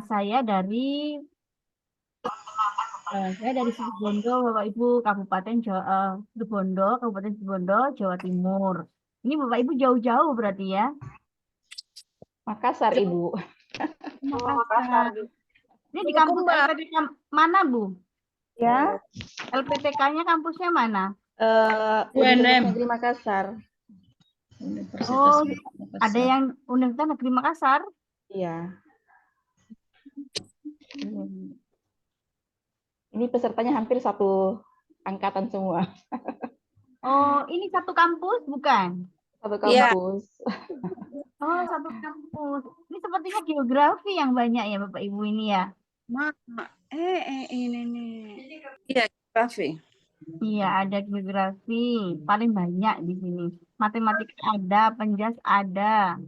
saya dari Situbondo, Bapak Ibu, Kabupaten Situbondo, Jawa Timur. Ini Bapak Ibu jauh-jauh berarti ya? Makassar, Ibu. Makassar. Ini di kampus Bulukumba. LPTK mana, Bu? Ya, LPTK-nya kampusnya mana? Universitas UNM. Negeri Makassar. Oh, ada yang Universitas Negeri Makassar? Iya. Ini pesertanya hampir satu angkatan semua. Oh, ini satu kampus, bukan? Satu Iya. kampus. Oh, satu kampus. Ini sepertinya geografi yang banyak ya, Bapak Ibu ini ya? Ini nih. Iya, geografi. Iya, ada geografi. Paling banyak di sini. Matematika ada, penjas ada.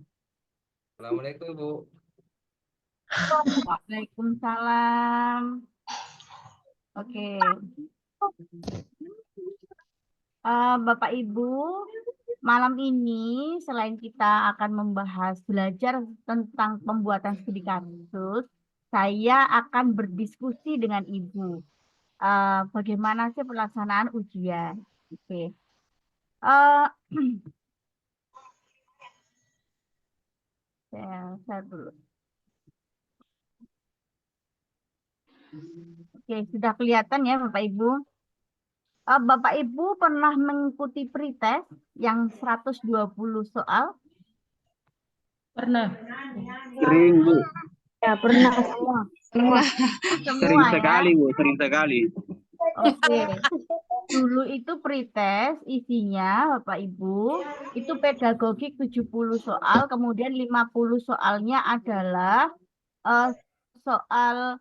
Assalamualaikum, Ibu. Waalaikumsalam. Oke. Bapak Ibu, malam ini selain kita akan belajar tentang pembuatan studi kasus, saya akan berdiskusi dengan Ibu. Bagaimana sih pelaksanaan ujian? Oke. Eh, saya dulu. Oke, sudah kelihatan ya Bapak Ibu. Bapak Ibu pernah mengikuti pretest yang 120 soal? Pernah. Sering, Bu. Ya, pernah semua. Pernah. Sering Semua ya. sekali, Bu. Sering sekali. Oke. Dulu itu pretest isinya Bapak Ibu itu pedagogik 70 soal, kemudian 50 soalnya adalah soal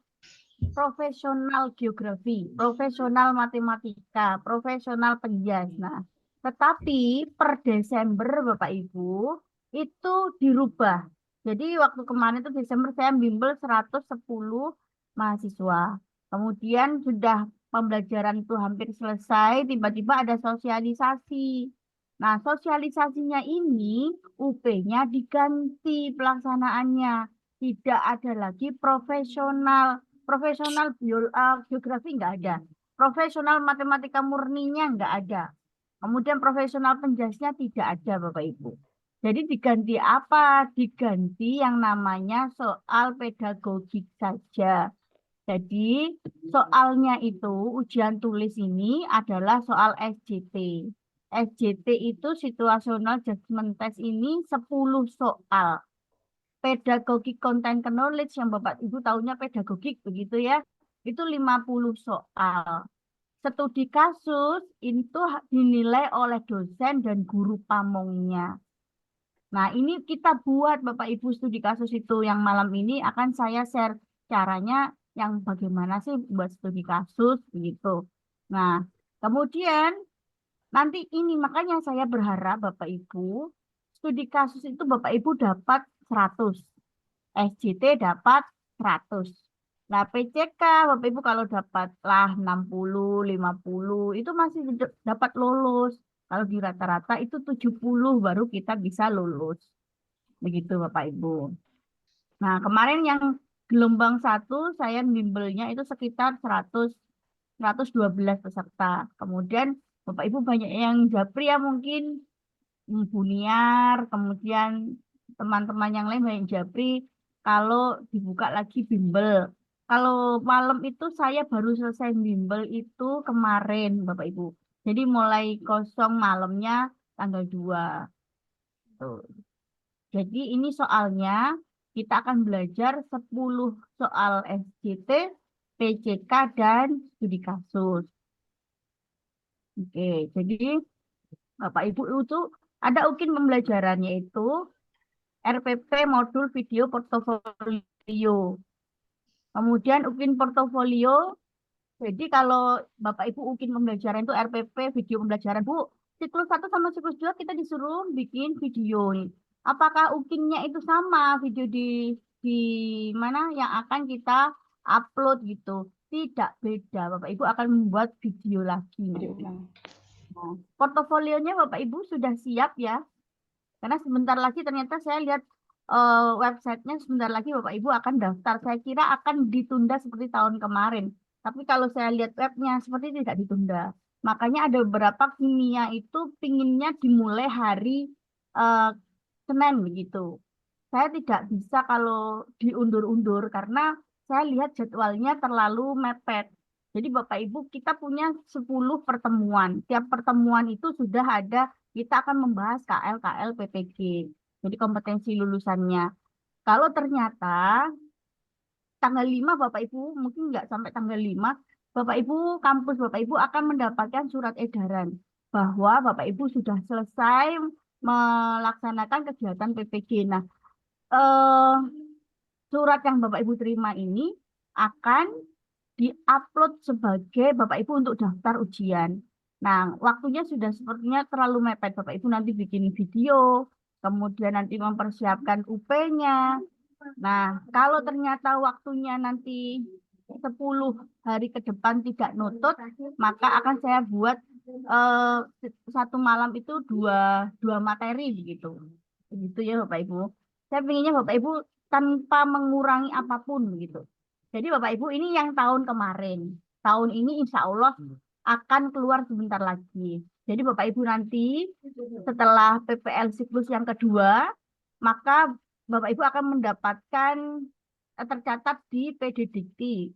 profesional geografi, profesional matematika, profesional penjas. Nah, tetapi per Desember Bapak Ibu itu dirubah. Jadi waktu kemarin itu Desember saya bimbel 110 mahasiswa. Kemudian sudah pembelajaran itu hampir selesai, tiba-tiba ada sosialisasi. Nah, sosialisasinya ini UP-nya diganti pelaksanaannya. Tidak ada lagi geografi nggak ada. Profesional matematika murninya nggak ada. Kemudian profesional penjasnya tidak ada, Bapak Ibu. Jadi diganti apa? Diganti yang namanya soal pedagogik saja. Jadi soalnya itu ujian tulis ini adalah soal SJT. SJT itu situational judgment test ini 10 soal. Pedagogik content knowledge yang Bapak Ibu tahunya pedagogik begitu ya. Itu 50 soal. Studi kasus itu dinilai oleh dosen dan guru pamongnya. Nah, ini kita buat Bapak Ibu studi kasus itu yang malam ini akan saya share caranya yang bagaimana sih buat studi kasus begitu. Nah, kemudian nanti ini makanya saya berharap Bapak Ibu studi kasus itu Bapak Ibu dapat 100. SJT dapat 100. Nah, PCK Bapak Ibu kalau dapat lah 60, 50 itu masih dapat lulus. Kalau di rata-rata itu 70 baru kita bisa lulus. Begitu Bapak Ibu. Nah, kemarin yang gelombang 1 saya bimbelnya itu sekitar 112 peserta. Kemudian Bapak Ibu banyak yang japri ya mungkin Buniar, kemudian teman-teman yang lain banyak japri kalau dibuka lagi bimbel. Kalau malam itu saya baru selesai bimbel itu kemarin Bapak Ibu. Jadi mulai kosong malamnya tanggal 2. Tuh. Jadi ini soalnya kita akan belajar 10 soal SJT, PCK, dan studi kasus. Oke, jadi Bapak Ibu itu ada UKIN pembelajarannya itu RPP modul video portofolio. Kemudian UKIN portofolio. Jadi kalau Bapak Ibu UKIN pembelajaran itu RPP video pembelajaran, Bu, siklus 1 sama siklus 2 kita disuruh bikin video nih. Apakah UKIN-nya itu sama video di mana yang akan kita upload gitu? Tidak beda. Bapak Ibu akan membuat video lagi. Nah, portofolionya Bapak Ibu sudah siap ya? Karena sebentar lagi ternyata saya lihat websitenya sebentar lagi Bapak Ibu akan daftar. Saya kira akan ditunda seperti tahun kemarin. Tapi kalau saya lihat webnya seperti tidak ditunda. Makanya ada beberapa kimia itu pinginnya dimulai hari eh, Senin begitu. Saya tidak bisa kalau diundur-undur karena saya lihat jadwalnya terlalu mepet. Jadi Bapak Ibu kita punya 10 pertemuan. Tiap pertemuan itu sudah ada, kita akan membahas KL, KL, PPG. Jadi kompetensi lulusannya. Kalau ternyata tanggal 5 Bapak Ibu, mungkin nggak sampai tanggal 5, Bapak Ibu, kampus Bapak Ibu akan mendapatkan surat edaran bahwa Bapak Ibu sudah selesai melaksanakan kegiatan PPG. Nah, eh, surat yang Bapak Ibu terima ini akan diupload sebagai Bapak Ibu untuk daftar ujian. Nah, waktunya sudah sepertinya terlalu mepet. Bapak Ibu nanti bikin video, kemudian nanti mempersiapkan UP-nya. Nah, kalau ternyata waktunya nanti 10 hari ke depan tidak nutut, maka akan saya buat eh, satu malam itu dua materi begitu. Begitu ya Bapak Ibu. Saya pinginnya Bapak Ibu tanpa mengurangi apapun gitu. Jadi Bapak Ibu ini yang tahun kemarin. Tahun ini insya Allah akan keluar sebentar lagi. Jadi Bapak Ibu nanti setelah PPL siklus yang kedua, maka Bapak Ibu akan mendapatkan tercatat di PD Dikti.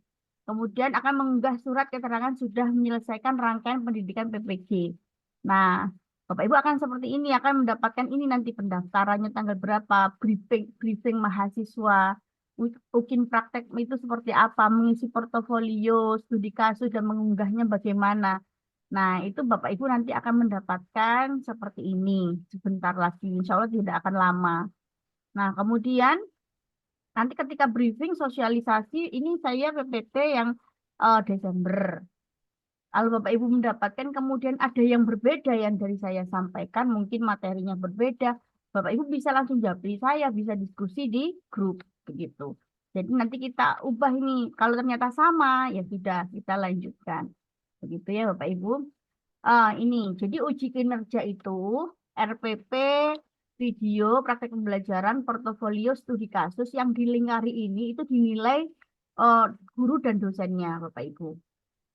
Kemudian akan mengunggah surat keterangan sudah menyelesaikan rangkaian pendidikan PPG. Nah, Bapak Ibu akan seperti ini, akan mendapatkan ini nanti pendaftarannya tanggal berapa, briefing mahasiswa, UKIN praktek itu seperti apa, mengisi portofolio, studi kasus, dan mengunggahnya bagaimana. Nah, itu Bapak Ibu nanti akan mendapatkan seperti ini sebentar lagi, insya Allah tidak akan lama. Nah, kemudian nanti ketika briefing sosialisasi, ini saya PPT yang Desember. Kalau Bapak Ibu mendapatkan kemudian ada yang berbeda yang dari saya sampaikan, mungkin materinya berbeda, Bapak Ibu bisa langsung japri saya, bisa diskusi di grup begitu. Jadi nanti kita ubah ini, kalau ternyata sama ya sudah kita lanjutkan. Begitu ya Bapak Ibu. Ini, jadi uji kinerja itu RPP, video, praktek pembelajaran, portofolio, studi kasus yang dilingkari ini itu dinilai guru dan dosennya Bapak Ibu.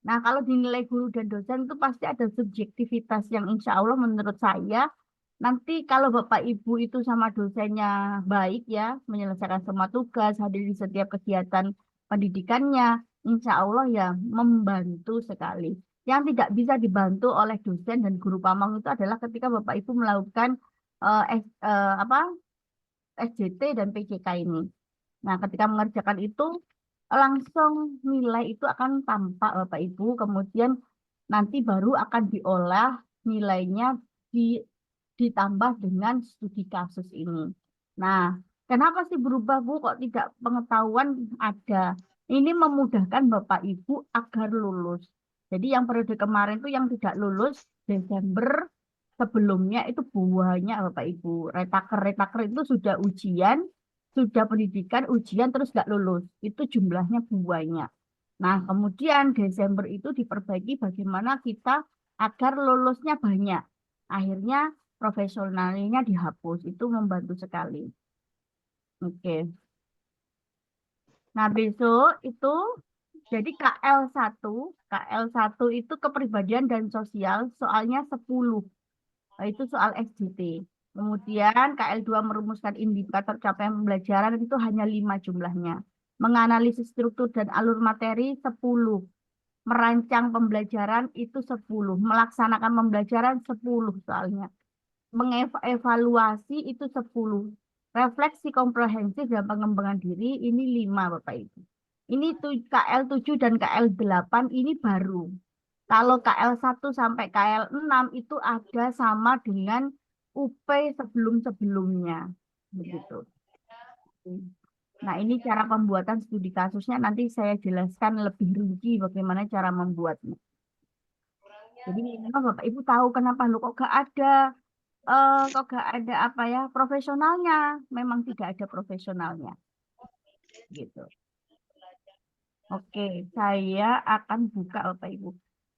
Nah, kalau dinilai guru dan dosen itu pasti ada subjektivitas yang insya Allah menurut saya nanti kalau Bapak Ibu itu sama dosennya baik ya, menyelesaikan semua tugas, hadir di setiap kegiatan pendidikannya, insya Allah ya membantu sekali. Yang tidak bisa dibantu oleh dosen dan guru pamong itu adalah ketika Bapak Ibu melakukan SJT dan PJK ini. Nah, ketika mengerjakan itu langsung nilai itu akan tampak Bapak Ibu, kemudian nanti baru akan diolah nilainya ditambah dengan studi kasus ini. Nah, kenapa sih berubah Bu? Kok tidak pengetahuan ada? Ini memudahkan Bapak Ibu agar lulus. Jadi yang periode kemarin itu yang tidak lulus Desember sebelumnya itu banyak Bapak Ibu. Retaker itu sudah ujian, sudah pendidikan, ujian terus nggak lulus. Itu jumlahnya banyak. Nah, kemudian Desember itu diperbaiki bagaimana kita agar lulusnya banyak. Akhirnya profesionalnya dihapus. Itu membantu sekali. Oke. Nah, besok itu jadi KL1 itu kepribadian dan sosial, soalnya 10. Itu soal SJT. Kemudian KL2 merumuskan indikator capaian pembelajaran itu hanya 5 jumlahnya. Menganalisis struktur dan alur materi 10. Merancang pembelajaran itu 10. Melaksanakan pembelajaran 10 soalnya. Mengevaluasi itu 10. Refleksi komprehensif dan pengembangan diri ini 5 Bapak Ibu. Ini KL7 dan KL8 ini baru. Kalau KL1 sampai KL6 itu ada sama dengan UP sebelum-sebelumnya. Begitu. Nah, ini cara pembuatan studi kasusnya nanti saya jelaskan lebih rinci bagaimana cara membuatnya. Jadi minimal Bapak Ibu tahu kenapa lu kok gak ada apa ya profesionalnya. Memang tidak ada profesionalnya. Gitu. Oke, saya akan buka Bapak Ibu.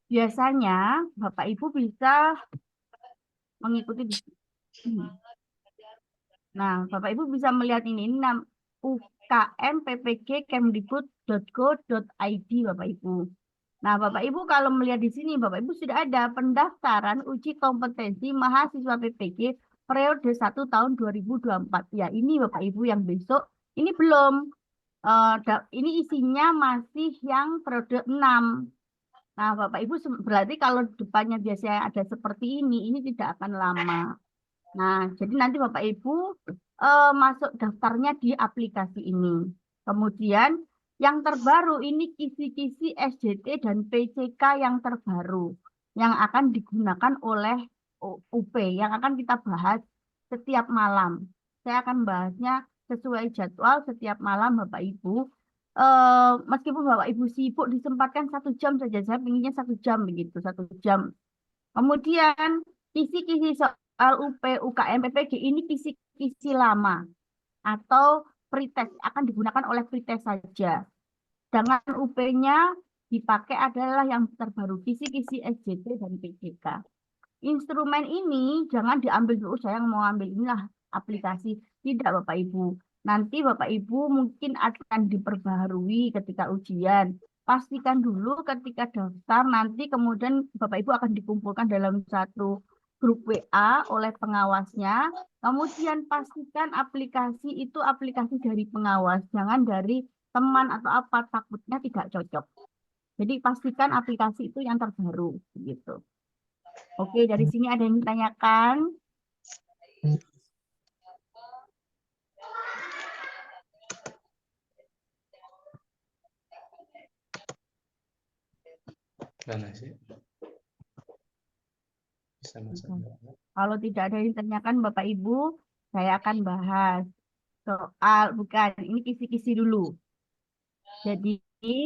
Biasanya Bapak Ibu bisa mengikuti di sini. Nah, Bapak Ibu bisa melihat ini ukmppg.kemdikbud.go.id Bapak Ibu. Nah, Bapak Ibu kalau melihat di sini, Bapak Ibu sudah ada pendaftaran uji kompetensi mahasiswa PPG periode 1 tahun 2024. Ya, ini Bapak Ibu yang besok, ini belum. Ini isinya masih yang periode 6. Nah, Bapak Ibu berarti kalau depannya biasanya ada seperti ini tidak akan lama. Nah, jadi nanti Bapak Ibu masuk daftarnya di aplikasi ini. Kemudian yang terbaru ini kisi-kisi SJT dan PCK yang terbaru yang akan digunakan oleh UP yang akan kita bahas setiap malam. Saya akan bahasnya sesuai jadwal setiap malam Bapak Ibu. Meskipun Bapak Ibu sibuk disempatkan 1 jam saja, saya pinginnya 1 jam begitu, 1 jam. Kemudian kisi-kisi soal UP, UKM, PPG ini kisi-kisi lama atau pretest akan digunakan oleh pretest saja. Dengan UP-nya dipakai adalah yang terbaru kisi-kisi SJT dan PJK. Instrumen ini jangan diambil dulu saya yang mau ambil inilah aplikasi. Tidak Bapak Ibu. Nanti Bapak Ibu mungkin akan diperbaharui ketika ujian. Pastikan dulu ketika daftar nanti kemudian Bapak Ibu akan dikumpulkan dalam satu grup WA oleh pengawasnya. Kemudian pastikan aplikasi itu aplikasi dari pengawas, jangan dari teman atau apa, takutnya tidak cocok. Jadi pastikan aplikasi itu yang terbaru gitu. Oke, dari sini ada yang ditanyakan? Kalau tidak ada yang ditanyakan Bapak Ibu, saya akan bahas soal, bukan, ini kisi-kisi dulu. Jadi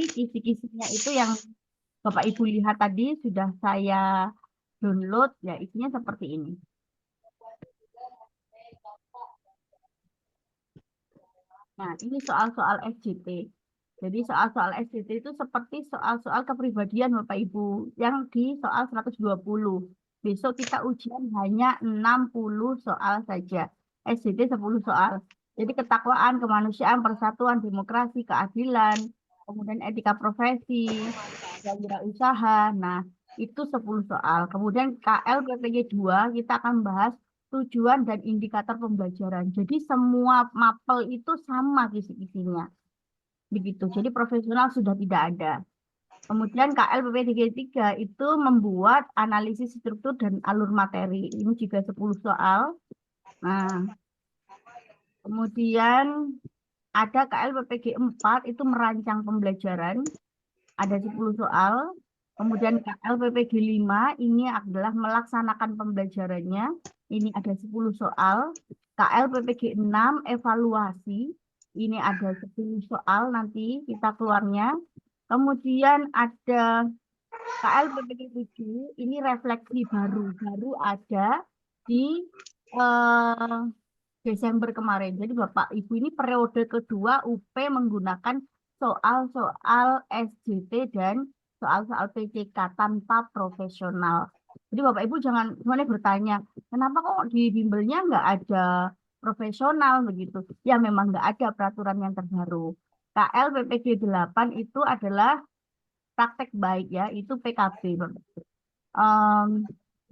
kisi-kisinya itu yang Bapak Ibu lihat tadi sudah saya download, ya isinya seperti ini. Nah, ini soal-soal SJT. Jadi soal-soal SJT itu seperti soal-soal kepribadian Bapak Ibu yang di soal 120. Besok kita ujian hanya 60 soal saja. SJT 10 soal. Jadi ketakwaan, kemanusiaan, persatuan, demokrasi, keadilan, kemudian etika profesi, usaha. Nah, itu 10 soal. Kemudian KL PPG 2 kita akan bahas tujuan dan indikator pembelajaran. Jadi semua mapel itu sama kisi-kisinya. Begitu. Jadi profesional sudah tidak ada. Kemudian KL PP 3 itu membuat analisis struktur dan alur materi. Ini juga 10 soal. Nah, kemudian ada KL PPG 4 itu merancang pembelajaran. Ada 10 soal. Kemudian KL PPG 5 ini adalah melaksanakan pembelajarannya. Ini ada 10 soal. KL PPG 6 evaluasi. Ini ada 10 soal nanti kita keluarnya. Kemudian ada KL PPG 7 ini refleksi baru. Baru ada di Desember kemarin. Jadi Bapak Ibu ini periode kedua UP menggunakan soal-soal SJT dan soal-soal PCK tanpa profesional. Jadi Bapak Ibu jangan semuanya bertanya, kenapa kok di bimbelnya nggak ada profesional begitu? Ya memang nggak ada peraturan yang terbaru. KL PPG 8 itu adalah praktek baik ya, itu PKB Bapak Ibu.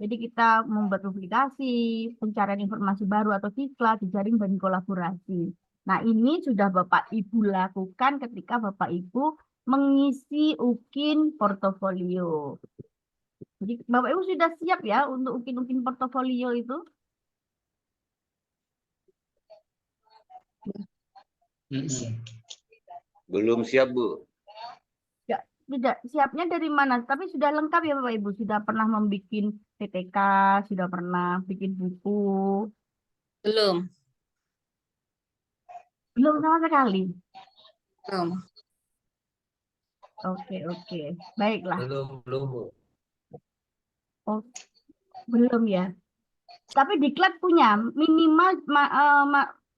Jadi kita membuat publikasi, pencarian informasi baru atau diklat, jejaring dan kolaborasi. Nah ini sudah Bapak Ibu lakukan ketika Bapak Ibu mengisi UKIN portofolio. Jadi Bapak Ibu sudah siap ya untuk UKIN portofolio itu? Belum siap, Bu. Ya, tidak siapnya dari mana? Tapi sudah lengkap ya Bapak Ibu. Sudah pernah membuat PPK, sudah pernah bikin buku. Belum. Belum sama sekali. Belum. Oke. Baiklah. Belum, Bu. Oh, belum ya. Tapi diklat punya minimal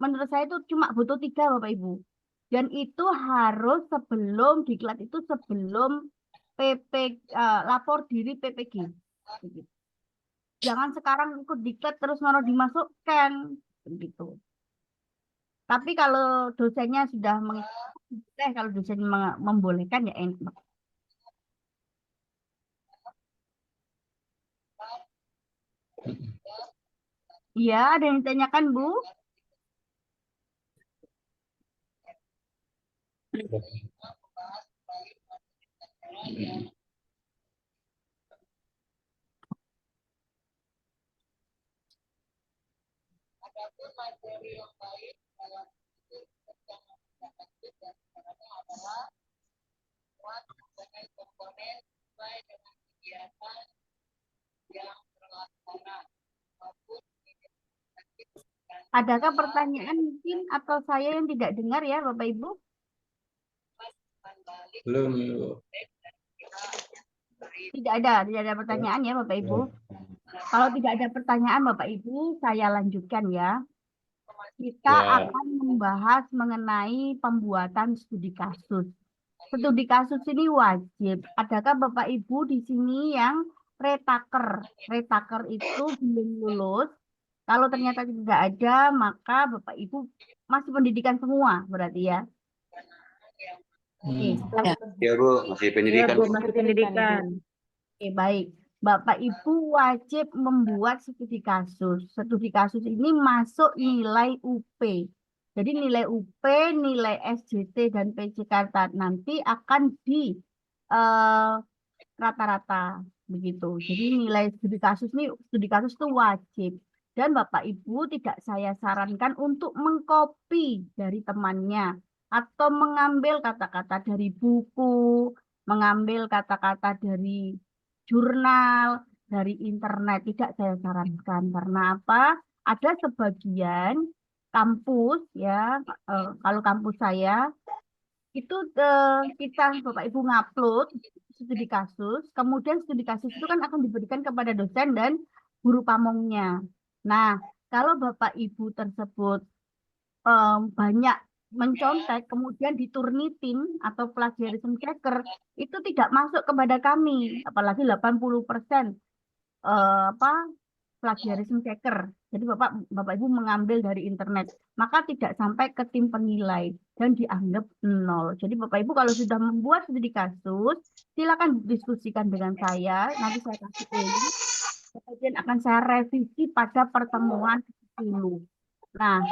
menurut saya itu cuma butuh 3 Bapak Ibu. Dan itu harus sebelum diklat itu sebelum lapor diri PPG. Jangan sekarang ikut diklat terus mau dimasukkan begitu. Tapi kalau dosennya sudah kalau dosen membolehkan ya enak. Iya, ada yang ditanyakan, Bu? Adakah pertanyaan mungkin atau saya yang tidak dengar ya, Bapak Ibu? Belum, Ibu. Tidak ada pertanyaan ya, Bapak Ibu. Kalau tidak ada pertanyaan, Bapak Ibu, saya lanjutkan ya. Kita Ya. akan membahas mengenai pembuatan studi kasus. Studi kasus ini wajib. Adakah Bapak Ibu di sini yang retaker? Retaker itu belum lulus. Kalau ternyata tidak ada, maka Bapak Ibu masih pendidikan semua berarti ya. Oke, Ya, Bu, masih pendidikan. Bu, masih pendidikan. Oke, baik. Bapak Ibu wajib membuat studi kasus. Studi kasus ini masuk nilai UP. Jadi nilai UP, nilai SJT dan PJK nanti akan di rata-rata begitu. Jadi nilai studi kasus itu wajib. Dan Bapak Ibu tidak saya sarankan untuk mengcopy dari temannya atau mengambil kata-kata dari buku, mengambil kata-kata dari jurnal, dari internet. Tidak saya sarankan. Karena apa? Ada sebagian kampus ya, kalau kampus saya itu kita Bapak Ibu ngupload studi kasus, kemudian studi kasus itu kan akan diberikan kepada dosen dan guru pamongnya. Nah, kalau Bapak Ibu tersebut banyak mencontek, kemudian diturnitin atau plagiarism checker, itu tidak masuk kepada kami, apalagi 80% plagiarism checker. Jadi Bapak Ibu mengambil dari internet, maka tidak sampai ke tim penilai dan dianggap nol. Jadi Bapak Ibu kalau sudah membuat studi kasus, silakan diskusikan dengan saya. Nanti saya kasih link. Kemudian akan saya revisi pada pertemuan 10. Nah,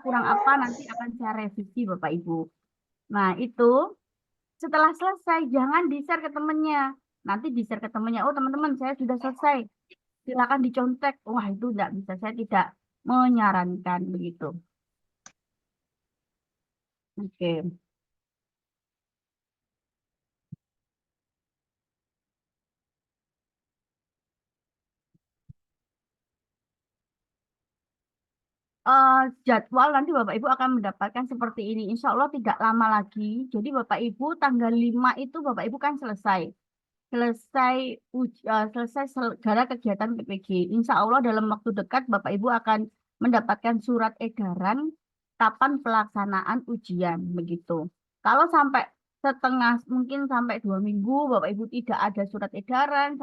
kurang apa nanti akan saya revisi Bapak Ibu. Nah, itu setelah selesai jangan di-share ke temannya. Nanti di-share ke temannya, oh teman-teman saya sudah selesai. Silakan dicontek. Wah, itu tidak bisa. Saya tidak menyarankan begitu. Oke. Jadwal nanti Bapak Ibu akan mendapatkan seperti ini. Insya Allah tidak lama lagi. Jadi Bapak Ibu tanggal 5 itu Bapak Ibu kan selesai. Selesai segala kegiatan PPG. Insya Allah dalam waktu dekat Bapak Ibu akan mendapatkan surat edaran kapan pelaksanaan ujian begitu. Kalau sampai mungkin sampai 2 minggu Bapak Ibu tidak ada surat edaran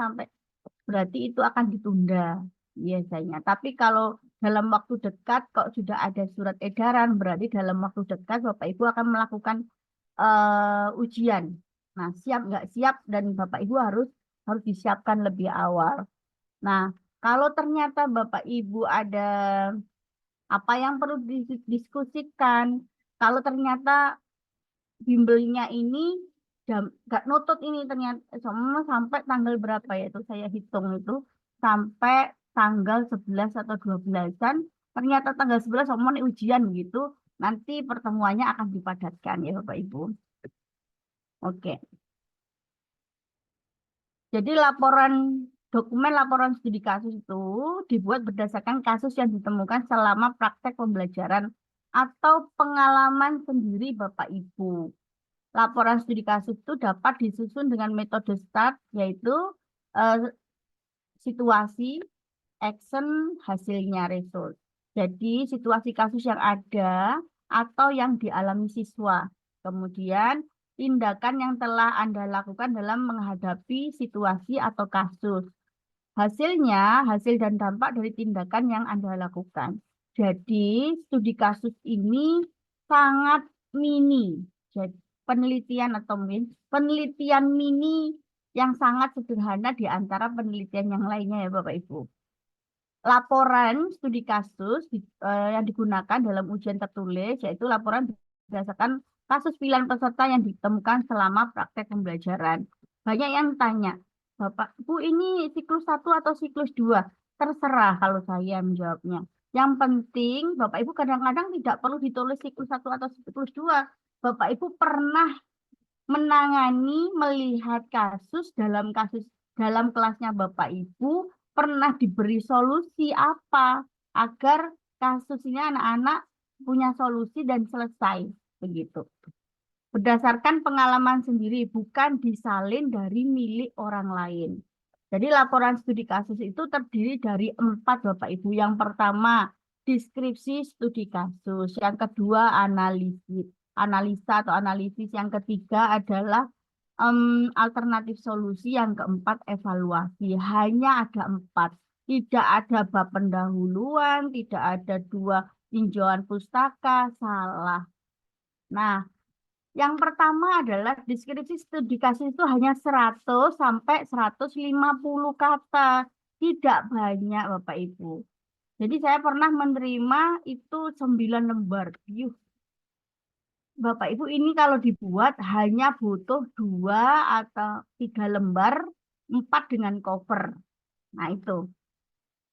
berarti itu akan ditunda biasanya. Tapi kalau dalam waktu dekat kok sudah ada surat edaran berarti dalam waktu dekat Bapak Ibu akan melakukan ujian. Nah, siap nggak siap dan Bapak Ibu harus disiapkan lebih awal. Nah, kalau ternyata Bapak Ibu ada apa yang perlu didiskusikan, kalau ternyata bimbelnya ini nggak nutut ini ternyata sampai tanggal berapa ya itu saya hitung itu sampai tanggal 11 atau 12-an, ternyata tanggal 11 nih ujian gitu, nanti pertemuannya akan dipadatkan ya Bapak Ibu. Oke. Jadi dokumen laporan studi kasus itu dibuat berdasarkan kasus yang ditemukan selama praktek pembelajaran atau pengalaman sendiri Bapak Ibu. Laporan studi kasus itu dapat disusun dengan metode START, yaitu situasi, action, hasilnya, result. Jadi situasi kasus yang ada atau yang dialami siswa. Kemudian tindakan yang telah Anda lakukan dalam menghadapi situasi atau kasus. Hasilnya, hasil dan dampak dari tindakan yang Anda lakukan. Jadi studi kasus ini sangat mini. Jadi penelitian mini yang sangat sederhana di antara penelitian yang lainnya ya Bapak Ibu. Laporan studi kasus yang digunakan dalam ujian tertulis yaitu laporan berdasarkan kasus pilihan peserta yang ditemukan selama praktek pembelajaran. Banyak yang tanya, Bapak, Bu ini siklus 1 atau siklus 2? Terserah kalau saya menjawabnya. Yang penting Bapak Ibu kadang-kadang tidak perlu ditulis siklus 1 atau siklus 2. Bapak Ibu pernah menangani, melihat kasus dalam kelasnya Bapak Ibu, pernah diberi solusi apa agar kasus ini anak-anak punya solusi dan selesai begitu. Berdasarkan pengalaman sendiri, bukan disalin dari milik orang lain. Jadi laporan studi kasus itu terdiri dari 4 Bapak Ibu. Yang pertama, deskripsi studi kasus. Yang kedua, analisa atau analisis. Yang ketiga adalah alternatif solusi. Yang keempat, evaluasi. Hanya ada 4. Tidak ada bab pendahuluan, tidak ada 2 tinjauan pustaka, salah. Nah, yang pertama adalah deskripsi studi kasus itu hanya 100 sampai 150 kata. Tidak banyak Bapak Ibu. Jadi saya pernah menerima itu 9 lembar. Yuh. Bapak Ibu ini kalau dibuat hanya butuh 2 atau 3 lembar, 4 dengan cover. Nah itu.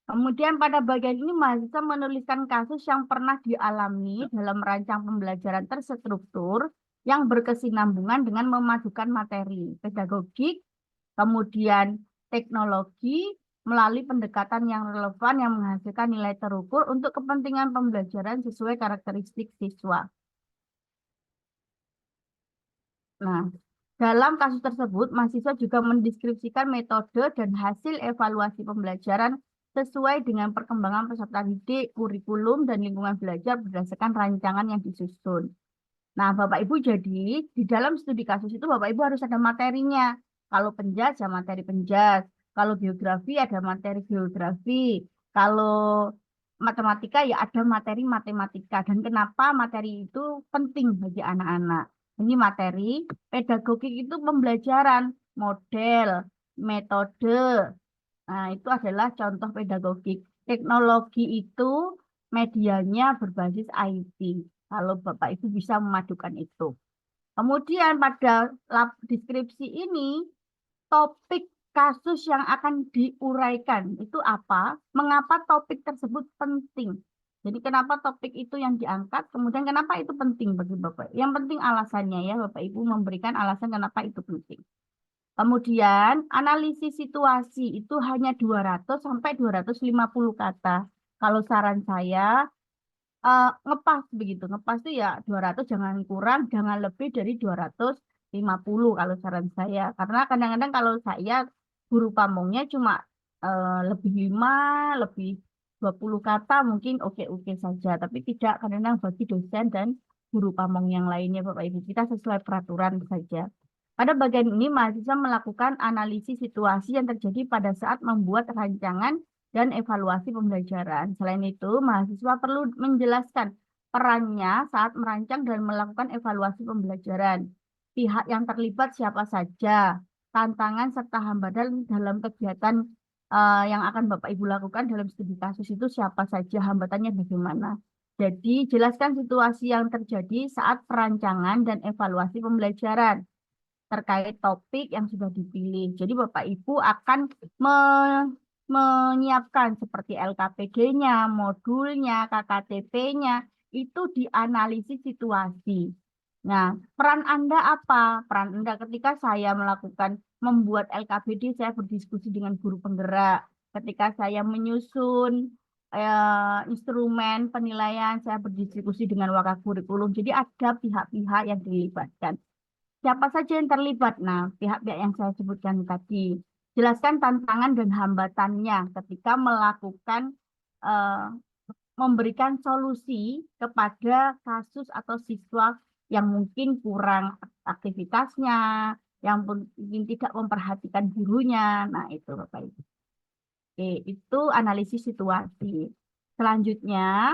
Kemudian pada bagian ini mahasiswa menuliskan kasus yang pernah dialami dalam rancang pembelajaran terstruktur yang berkesinambungan dengan memadukan materi pedagogik, kemudian teknologi melalui pendekatan yang relevan yang menghasilkan nilai terukur untuk kepentingan pembelajaran sesuai karakteristik siswa. Nah, dalam kasus tersebut, mahasiswa juga mendeskripsikan metode dan hasil evaluasi pembelajaran sesuai dengan perkembangan peserta didik, kurikulum, dan lingkungan belajar berdasarkan rancangan yang disusun. Nah, Bapak Ibu jadi di dalam studi kasus itu Bapak Ibu harus ada materinya. Kalau penjas ya materi penjas. Kalau geografi ada materi geografi. Kalau matematika ya ada materi matematika. Dan kenapa materi itu penting bagi anak-anak? Ini materi pedagogik itu pembelajaran, model, metode. Nah, itu adalah contoh pedagogik. Teknologi itu medianya berbasis IT. Kalau Bapak Ibu bisa memadukan itu. Kemudian pada deskripsi ini, topik kasus yang akan diuraikan itu apa? Mengapa topik tersebut penting? Jadi kenapa topik itu yang diangkat? Kemudian kenapa itu penting bagi Bapak? Yang penting alasannya ya, Bapak Ibu memberikan alasan kenapa itu penting. Kemudian analisis situasi itu hanya 200 sampai 250 kata. Kalau saran saya ngepas begitu. Ngepas itu ya 200 jangan kurang, jangan lebih dari 250 kalau saran saya. Karena kadang-kadang kalau saya guru pamongnya cuma lebih 5, lebih 20 kata mungkin oke-oke saja. Tapi tidak kadang-kadang bagi dosen dan guru pamong yang lainnya Bapak Ibu. Kita sesuai peraturan saja. Pada bagian ini, mahasiswa melakukan analisis situasi yang terjadi pada saat membuat rancangan dan evaluasi pembelajaran. Selain itu, mahasiswa perlu menjelaskan perannya saat merancang dan melakukan evaluasi pembelajaran. Pihak yang terlibat siapa saja, tantangan serta hambatan dalam kegiatan yang akan Bapak Ibu lakukan dalam studi kasus itu siapa saja, hambatannya bagaimana. Jadi, jelaskan situasi yang terjadi saat perancangan dan evaluasi pembelajaran terkait topik yang sudah dipilih. Jadi Bapak Ibu akan menyiapkan seperti LKPD-nya, modulnya, KKTP-nya, itu dianalisis situasi. Nah, peran Anda apa? Peran Anda ketika saya membuat LKPD, saya berdiskusi dengan guru penggerak. Ketika saya menyusun instrumen penilaian, saya berdiskusi dengan wakakurikulum. Jadi ada pihak-pihak yang dilibatkan. Siapa saja yang terlibat? Nah, pihak-pihak yang saya sebutkan tadi. Jelaskan tantangan dan hambatannya ketika memberikan solusi kepada kasus atau siswa yang mungkin kurang aktivitasnya, yang mungkin tidak memperhatikan gurunya. Nah, itu Bapak Ibu. Oke, itu analisis situasi. Selanjutnya,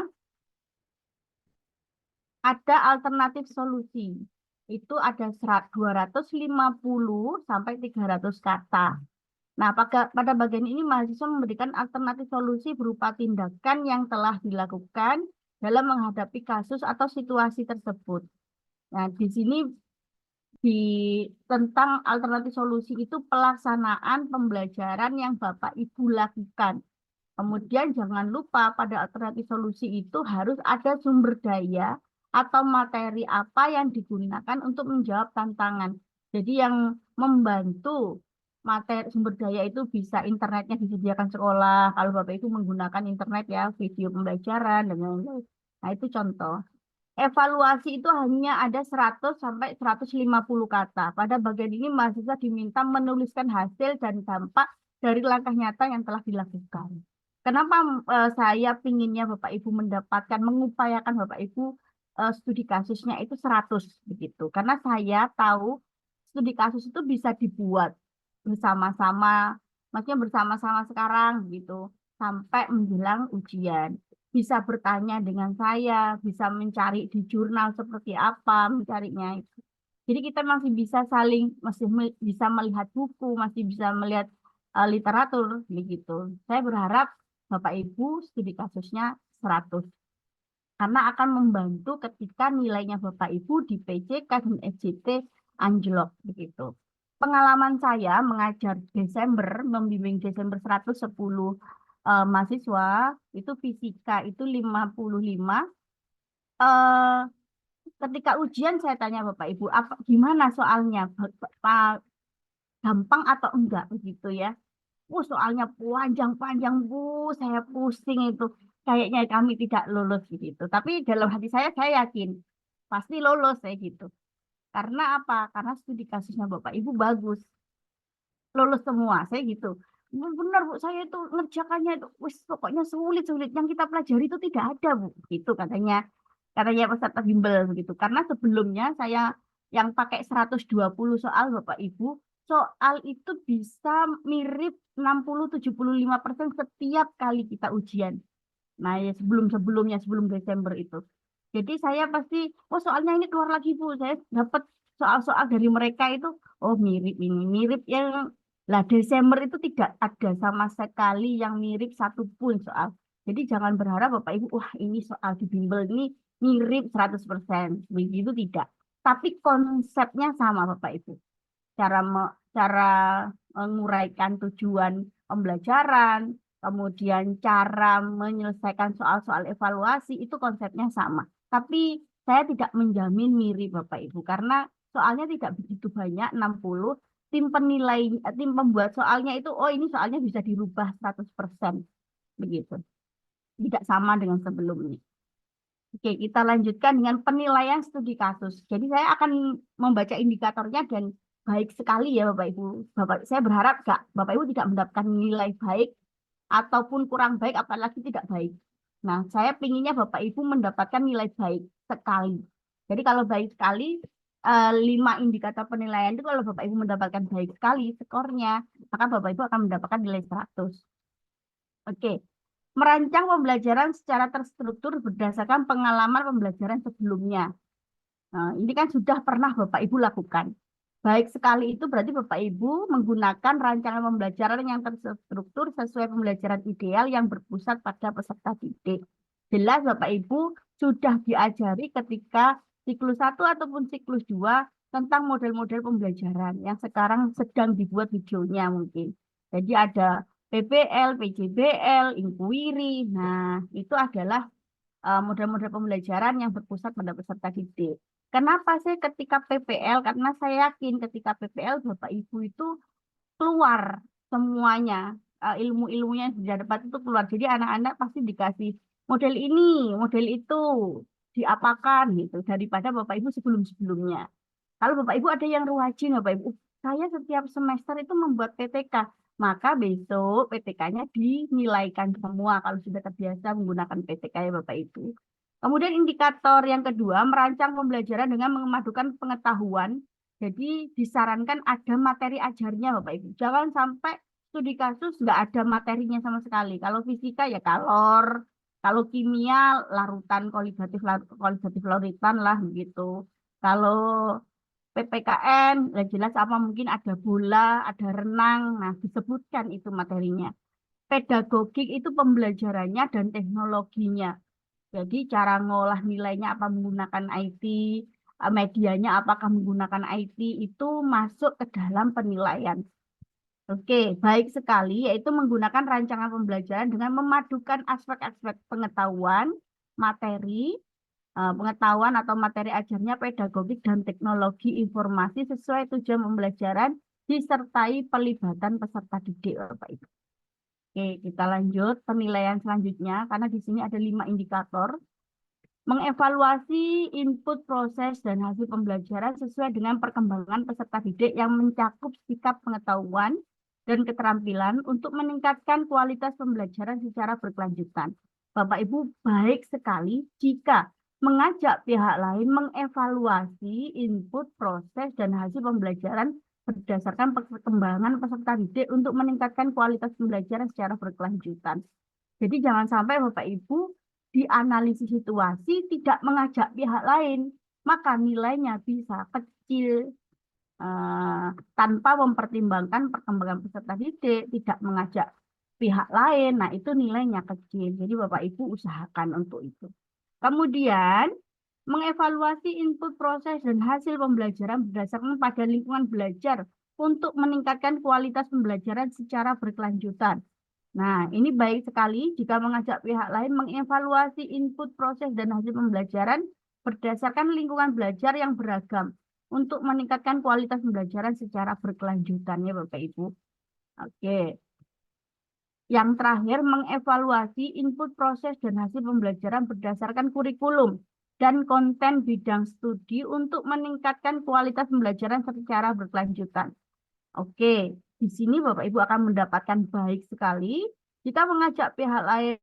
ada alternatif solusi. Itu ada 250 sampai 300 kata. Nah, pada bagian ini mahasiswa memberikan alternatif solusi berupa tindakan yang telah dilakukan dalam menghadapi kasus atau situasi tersebut. Nah, di sini tentang alternatif solusi itu pelaksanaan pembelajaran yang Bapak Ibu lakukan. Kemudian jangan lupa pada alternatif solusi itu harus ada sumber daya atau materi apa yang digunakan untuk menjawab tantangan. Jadi yang membantu materi sumber daya itu bisa internetnya disediakan sekolah. Kalau Bapak Ibu menggunakan internet ya, video pembelajaran dan lain-lain. Nah, itu contoh. Evaluasi itu hanya ada 100 sampai 150 kata. Pada bagian ini mahasiswa diminta menuliskan hasil dan dampak dari langkah nyata yang telah dilakukan. Kenapa saya pinginnya Bapak Ibu mengupayakan Bapak Ibu studi kasusnya itu 100 begitu. Karena saya tahu studi kasus itu bisa dibuat bersama-sama, maksudnya bersama-sama sekarang gitu, sampai menjelang ujian. Bisa bertanya dengan saya, bisa mencari di jurnal seperti apa, mencarinya itu. Jadi kita masih bisa bisa melihat buku, masih bisa melihat literatur begitu. Saya berharap Bapak Ibu studi kasusnya 100. Karena akan membantu ketika nilainya Bapak Ibu di PCK dan SJT anjlok begitu. Pengalaman saya mengajar Desember, membimbing Desember 110 mahasiswa, itu fisika itu 55. Ketika ujian saya tanya Bapak Ibu, gimana soalnya? Gampang atau enggak begitu ya? Soalnya panjang-panjang Bu, saya pusing itu. Kayaknya kami tidak lulus gitu. Tapi dalam hati saya yakin pasti lulus saya gitu. Karena apa? Karena studi kasusnya Bapak Ibu bagus. Lulus semua, saya gitu. Benar Bu, saya itu ngerjakannya itu pokoknya sulit-sulit. Yang kita pelajari itu tidak ada Bu, gitu katanya peserta bimbel begitu. Karena sebelumnya saya yang pakai 120 soal Bapak Ibu, soal itu bisa mirip 60-75% setiap kali kita ujian. Nah, ya sebelum Desember itu. Jadi saya pasti, soalnya ini keluar lagi Bu, saya dapat soal-soal dari mereka itu, mirip ini, mirip yang lah Desember itu tidak ada sama sekali yang mirip satupun soal. Jadi jangan berharap Bapak Ibu, ini soal di bimbel ini mirip 100%. Begitu tidak. Tapi konsepnya sama Bapak Ibu. Cara menguraikan tujuan pembelajaran, kemudian cara menyelesaikan soal-soal evaluasi, itu konsepnya sama. Tapi saya tidak menjamin mirip Bapak Ibu, karena soalnya tidak begitu banyak, 60. Tim pembuat soalnya itu, ini soalnya bisa dirubah 100%. Begitu. Tidak sama dengan sebelumnya. Oke, kita lanjutkan dengan penilaian studi kasus. Jadi saya akan membaca indikatornya dan baik sekali ya Bapak Ibu. Saya berharap Bapak Ibu tidak mendapatkan nilai baik ataupun kurang baik, apalagi tidak baik. Nah, saya pinginnya Bapak Ibu mendapatkan nilai baik sekali. Jadi kalau baik sekali, 5 indikator penilaian itu kalau Bapak Ibu mendapatkan baik sekali skornya, maka Bapak Ibu akan mendapatkan nilai 100. Oke. Merancang pembelajaran secara terstruktur berdasarkan pengalaman pembelajaran sebelumnya. Nah, ini kan sudah pernah Bapak Ibu lakukan. Baik sekali itu berarti Bapak Ibu menggunakan rancangan pembelajaran yang terstruktur sesuai pembelajaran ideal yang berpusat pada peserta didik. Jelas Bapak Ibu sudah diajari ketika siklus 1 ataupun siklus 2 tentang model-model pembelajaran yang sekarang sedang dibuat videonya mungkin. Jadi ada PBL, PJBL, Inquiry. Nah, itu adalah model-model pembelajaran yang berpusat pada peserta didik. Kenapa sih ketika PPL? Karena saya yakin ketika PPL Bapak Ibu itu keluar semuanya, ilmu-ilmunya yang sudah dapat itu keluar. Jadi anak-anak pasti dikasih model ini, model itu, diapakan gitu, daripada Bapak Ibu sebelum-sebelumnya. Kalau Bapak Ibu ada yang rajin, Bapak Ibu, saya setiap semester itu membuat PTK. Maka besok PTK-nya dinilaikan semua kalau sudah terbiasa menggunakan PTK ya Bapak Ibu. Kemudian indikator yang kedua, merancang pembelajaran dengan memadukan pengetahuan. Jadi disarankan ada materi ajarnya Bapak Ibu. Jangan sampai studi kasus nggak ada materinya sama sekali. Kalau fisika ya kalor, Kalau kimia larutan koligatif larutan lah gitu. Kalau PPKN ya jelas apa mungkin ada bola, ada renang. Nah, disebutkan itu materinya. Pedagogik itu pembelajarannya dan teknologinya. Jadi cara ngolah nilainya apa menggunakan IT, medianya apakah menggunakan IT itu masuk ke dalam penilaian. Oke, baik sekali, yaitu menggunakan rancangan pembelajaran dengan memadukan aspek-aspek pengetahuan, materi, pengetahuan atau materi ajarnya, pedagogik dan teknologi informasi sesuai tujuan pembelajaran, disertai pelibatan peserta didik, Bapak Ibu. Oke, kita lanjut penilaian selanjutnya, karena di sini ada 5 indikator. Mengevaluasi input proses dan hasil pembelajaran sesuai dengan perkembangan peserta didik yang mencakup sikap pengetahuan dan keterampilan untuk meningkatkan kualitas pembelajaran secara berkelanjutan. Bapak Ibu, baik sekali jika mengajak pihak lain mengevaluasi input proses dan hasil pembelajaran berdasarkan perkembangan peserta didik untuk meningkatkan kualitas pembelajaran secara berkelanjutan. Jadi jangan sampai Bapak Ibu di analisis situasi tidak mengajak pihak lain, maka nilainya bisa kecil tanpa mempertimbangkan perkembangan peserta didik, tidak mengajak pihak lain, nah itu nilainya kecil. Jadi Bapak Ibu usahakan untuk itu. Kemudian mengevaluasi input proses dan hasil pembelajaran berdasarkan pada lingkungan belajar untuk meningkatkan kualitas pembelajaran secara berkelanjutan. Nah, ini baik sekali jika mengajak pihak lain mengevaluasi input proses dan hasil pembelajaran berdasarkan lingkungan belajar yang beragam untuk meningkatkan kualitas pembelajaran secara berkelanjutan ya Bapak Ibu. Oke. Yang terakhir, mengevaluasi input proses dan hasil pembelajaran berdasarkan kurikulum dan konten bidang studi untuk meningkatkan kualitas pembelajaran secara berkelanjutan. Oke. Di sini Bapak Ibu akan mendapatkan baik sekali jika mengajak pihak lain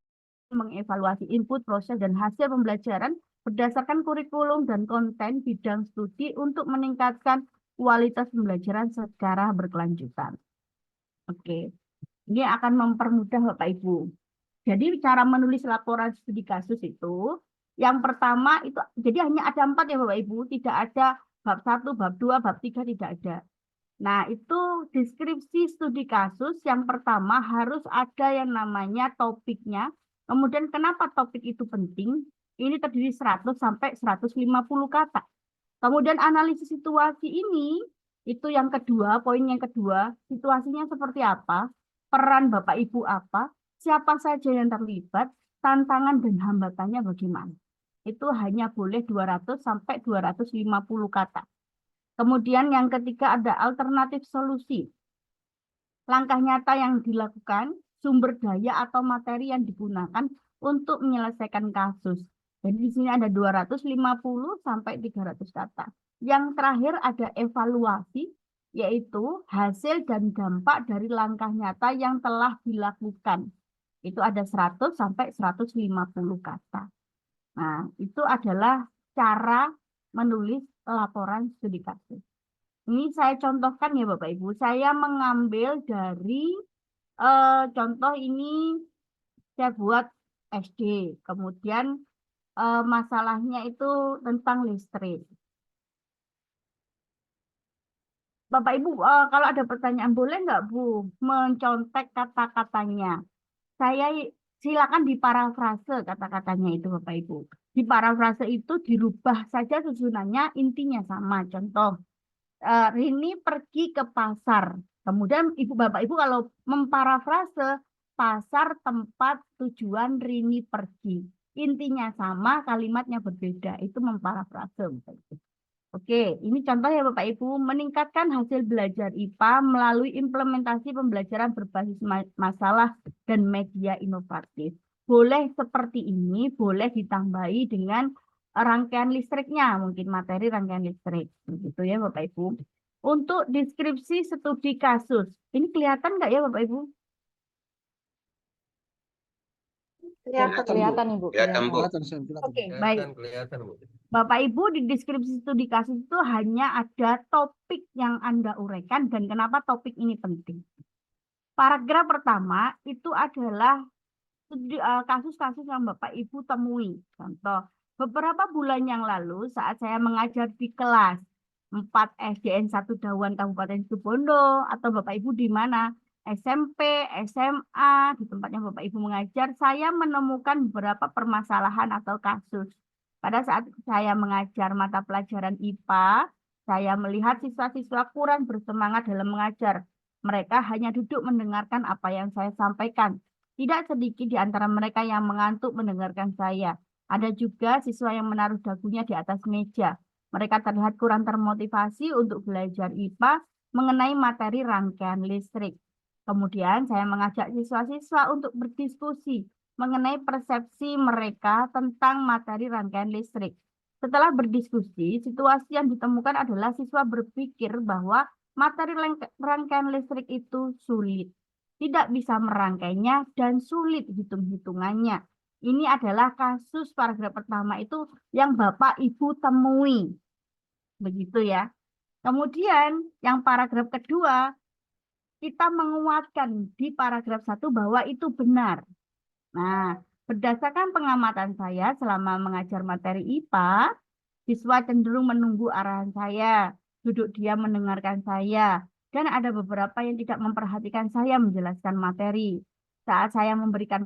mengevaluasi input, proses, dan hasil pembelajaran berdasarkan kurikulum dan konten bidang studi untuk meningkatkan kualitas pembelajaran secara berkelanjutan. Oke, ini akan mempermudah Bapak Ibu. Jadi cara menulis laporan studi kasus itu, yang pertama itu, jadi hanya ada 4 ya Bapak Ibu, tidak ada bab 1, bab 2, bab 3 tidak ada. Nah, itu deskripsi studi kasus yang pertama harus ada yang namanya topiknya. Kemudian kenapa topik itu penting? Ini terdiri 100 sampai 150 kata. Kemudian analisis situasi ini, itu yang kedua, poin yang kedua, situasinya seperti apa? Peran Bapak Ibu apa? Siapa saja yang terlibat? Tantangan dan hambatannya bagaimana? Itu hanya boleh 200 sampai 250 kata. Kemudian yang ketiga ada alternatif solusi. Langkah nyata yang dilakukan, sumber daya atau materi yang digunakan untuk menyelesaikan kasus. Jadi di sini ada 250 sampai 300 kata. Yang terakhir ada evaluasi, yaitu hasil dan dampak dari langkah nyata yang telah dilakukan. Itu ada 100 sampai 150 kata. Nah, itu adalah cara menulis laporan studi kasus. Ini saya contohkan ya Bapak Ibu. Saya mengambil dari contoh ini saya buat SD. Kemudian masalahnya itu tentang listrik. Bapak Ibu, kalau ada pertanyaan boleh nggak Bu mencontek kata-katanya? Saya silakan diparafrase kata-katanya itu Bapak Ibu. Di parafrase itu dirubah saja susunannya, intinya sama. Contoh, Rini pergi ke pasar. Kemudian Ibu Bapak Ibu kalau memparafrase pasar tempat tujuan Rini pergi. Intinya sama, kalimatnya berbeda. Itu memparafrase Bapak Ibu. Oke, ini contoh ya Bapak Ibu, meningkatkan hasil belajar IPA melalui implementasi pembelajaran berbasis masalah dan media inovatif. Boleh seperti ini, boleh ditambahi dengan rangkaian listriknya, mungkin materi rangkaian listrik. Begitu ya Bapak Ibu. Untuk deskripsi studi kasus, ini kelihatan nggak ya Bapak Ibu? Kelihatan Ibu. Kelihatan, Bu. Oke, baik. Bapak Ibu di deskripsi studi kasus itu hanya ada topik yang Anda uraikan dan kenapa topik ini penting. Paragraf pertama itu adalah kasus-kasus yang Bapak Ibu temui. Contoh, beberapa bulan yang lalu saat saya mengajar di kelas 4 SDN 1 Dawan Kabupaten Situbondo, atau Bapak Ibu di mana SMP, SMA, di tempatnya Bapak Ibu mengajar, saya menemukan beberapa permasalahan atau kasus. Pada saat saya mengajar mata pelajaran IPA, saya melihat siswa-siswa kurang bersemangat dalam mengajar. Mereka hanya duduk mendengarkan apa yang saya sampaikan. Tidak sedikit di antara mereka yang mengantuk mendengarkan saya. Ada juga siswa yang menaruh dagunya di atas meja. Mereka terlihat kurang termotivasi untuk belajar IPA mengenai materi rangkaian listrik. Kemudian saya mengajak siswa-siswa untuk berdiskusi mengenai persepsi mereka tentang materi rangkaian listrik. Setelah berdiskusi, situasi yang ditemukan adalah siswa berpikir bahwa materi rangkaian listrik itu sulit, tidak bisa merangkainya, dan sulit hitung-hitungannya. Ini adalah kasus paragraf pertama itu yang Bapak Ibu temui. Begitu ya. Kemudian yang paragraf kedua, kita menguatkan di paragraf 1 bahwa itu benar. Nah, berdasarkan pengamatan saya selama mengajar materi IPA, siswa cenderung menunggu arahan saya, duduk diam mendengarkan saya, dan ada beberapa yang tidak memperhatikan saya menjelaskan materi. Saat saya memberikan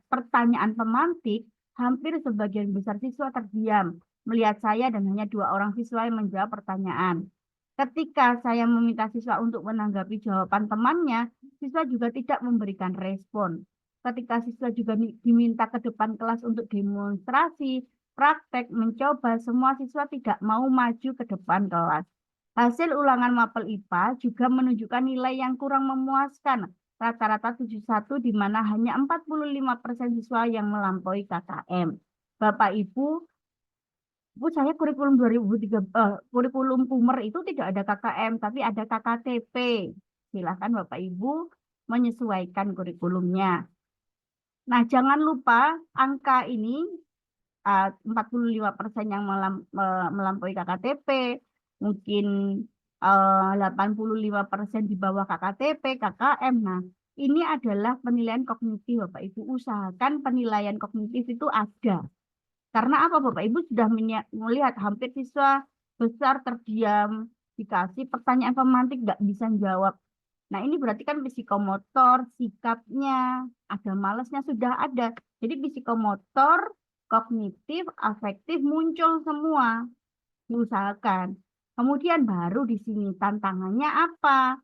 pertanyaan pemantik, hampir sebagian besar siswa terdiam, melihat saya dan hanya 2 orang siswa yang menjawab pertanyaan. Ketika saya meminta siswa untuk menanggapi jawaban temannya, siswa juga tidak memberikan respon. Ketika siswa juga diminta ke depan kelas untuk demonstrasi, praktek, mencoba, semua siswa tidak mau maju ke depan kelas. Hasil ulangan mapel IPA juga menunjukkan nilai yang kurang memuaskan, rata-rata 71, di mana hanya 45% siswa yang melampaui KKM. Bapak Ibu, saya kurikulum 2003, kurikulum Pumer itu tidak ada KKM, tapi ada KKTP. Silakan Bapak Ibu menyesuaikan kurikulumnya. Nah, jangan lupa angka ini 45% yang melampaui KKTP, mungkin 85% di bawah KKTP, KKM. Nah, ini adalah penilaian kognitif Bapak Ibu. Usahakan penilaian kognitif itu ada. Karena apa Bapak Ibu sudah melihat hampir siswa besar terdiam, dikasih pertanyaan pemantik nggak bisa jawab. Nah, ini berarti kan psikomotor, sikapnya, ada malesnya sudah ada. Jadi psikomotor, kognitif, afektif muncul semua. Diusahakan. Kemudian baru di sini tantangannya apa?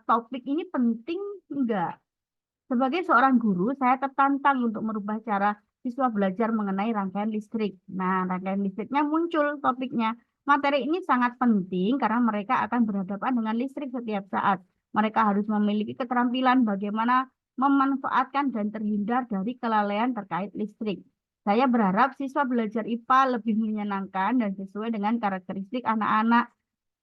Topik ini penting enggak? Sebagai seorang guru, saya tertantang untuk merubah cara siswa belajar mengenai rangkaian listrik. Nah, rangkaian listriknya muncul topiknya. Materi ini sangat penting karena mereka akan berhadapan dengan listrik setiap saat. Mereka harus memiliki keterampilan bagaimana memanfaatkan dan terhindar dari kelalaian terkait listrik. Saya berharap siswa belajar IPA lebih menyenangkan dan sesuai dengan karakteristik anak-anak,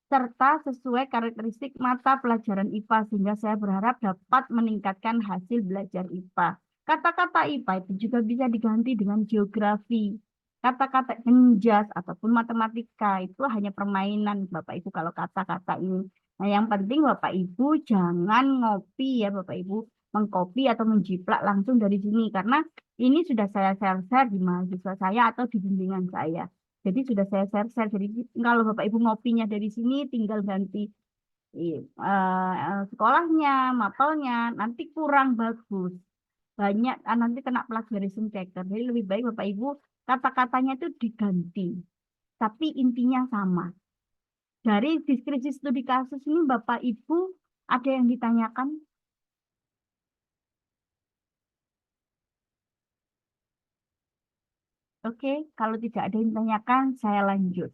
serta sesuai karakteristik mata pelajaran IPA, sehingga saya berharap dapat meningkatkan hasil belajar IPA. Kata-kata IPA itu juga bisa diganti dengan geografi. Kata-kata menjas ataupun matematika itu hanya permainan Bapak Ibu kalau kata-kata ini. Nah, yang penting Bapak Ibu jangan ngopi ya Bapak Ibu, mengcopy atau menjiplak langsung dari sini, karena ini sudah saya share di mahasiswa saya atau di bimbingan saya. Jadi sudah saya share. Jadi kalau Bapak Ibu ngopinya dari sini, tinggal ganti sekolahnya, mapelnya, nanti kurang bagus. Banyak nanti kena plagiarism checker. Jadi lebih baik Bapak Ibu kata-katanya itu diganti. Tapi intinya sama. Dari deskripsi studi kasus ini Bapak Ibu ada yang ditanyakan? Oke, kalau tidak ada yang ditanyakan, saya lanjut.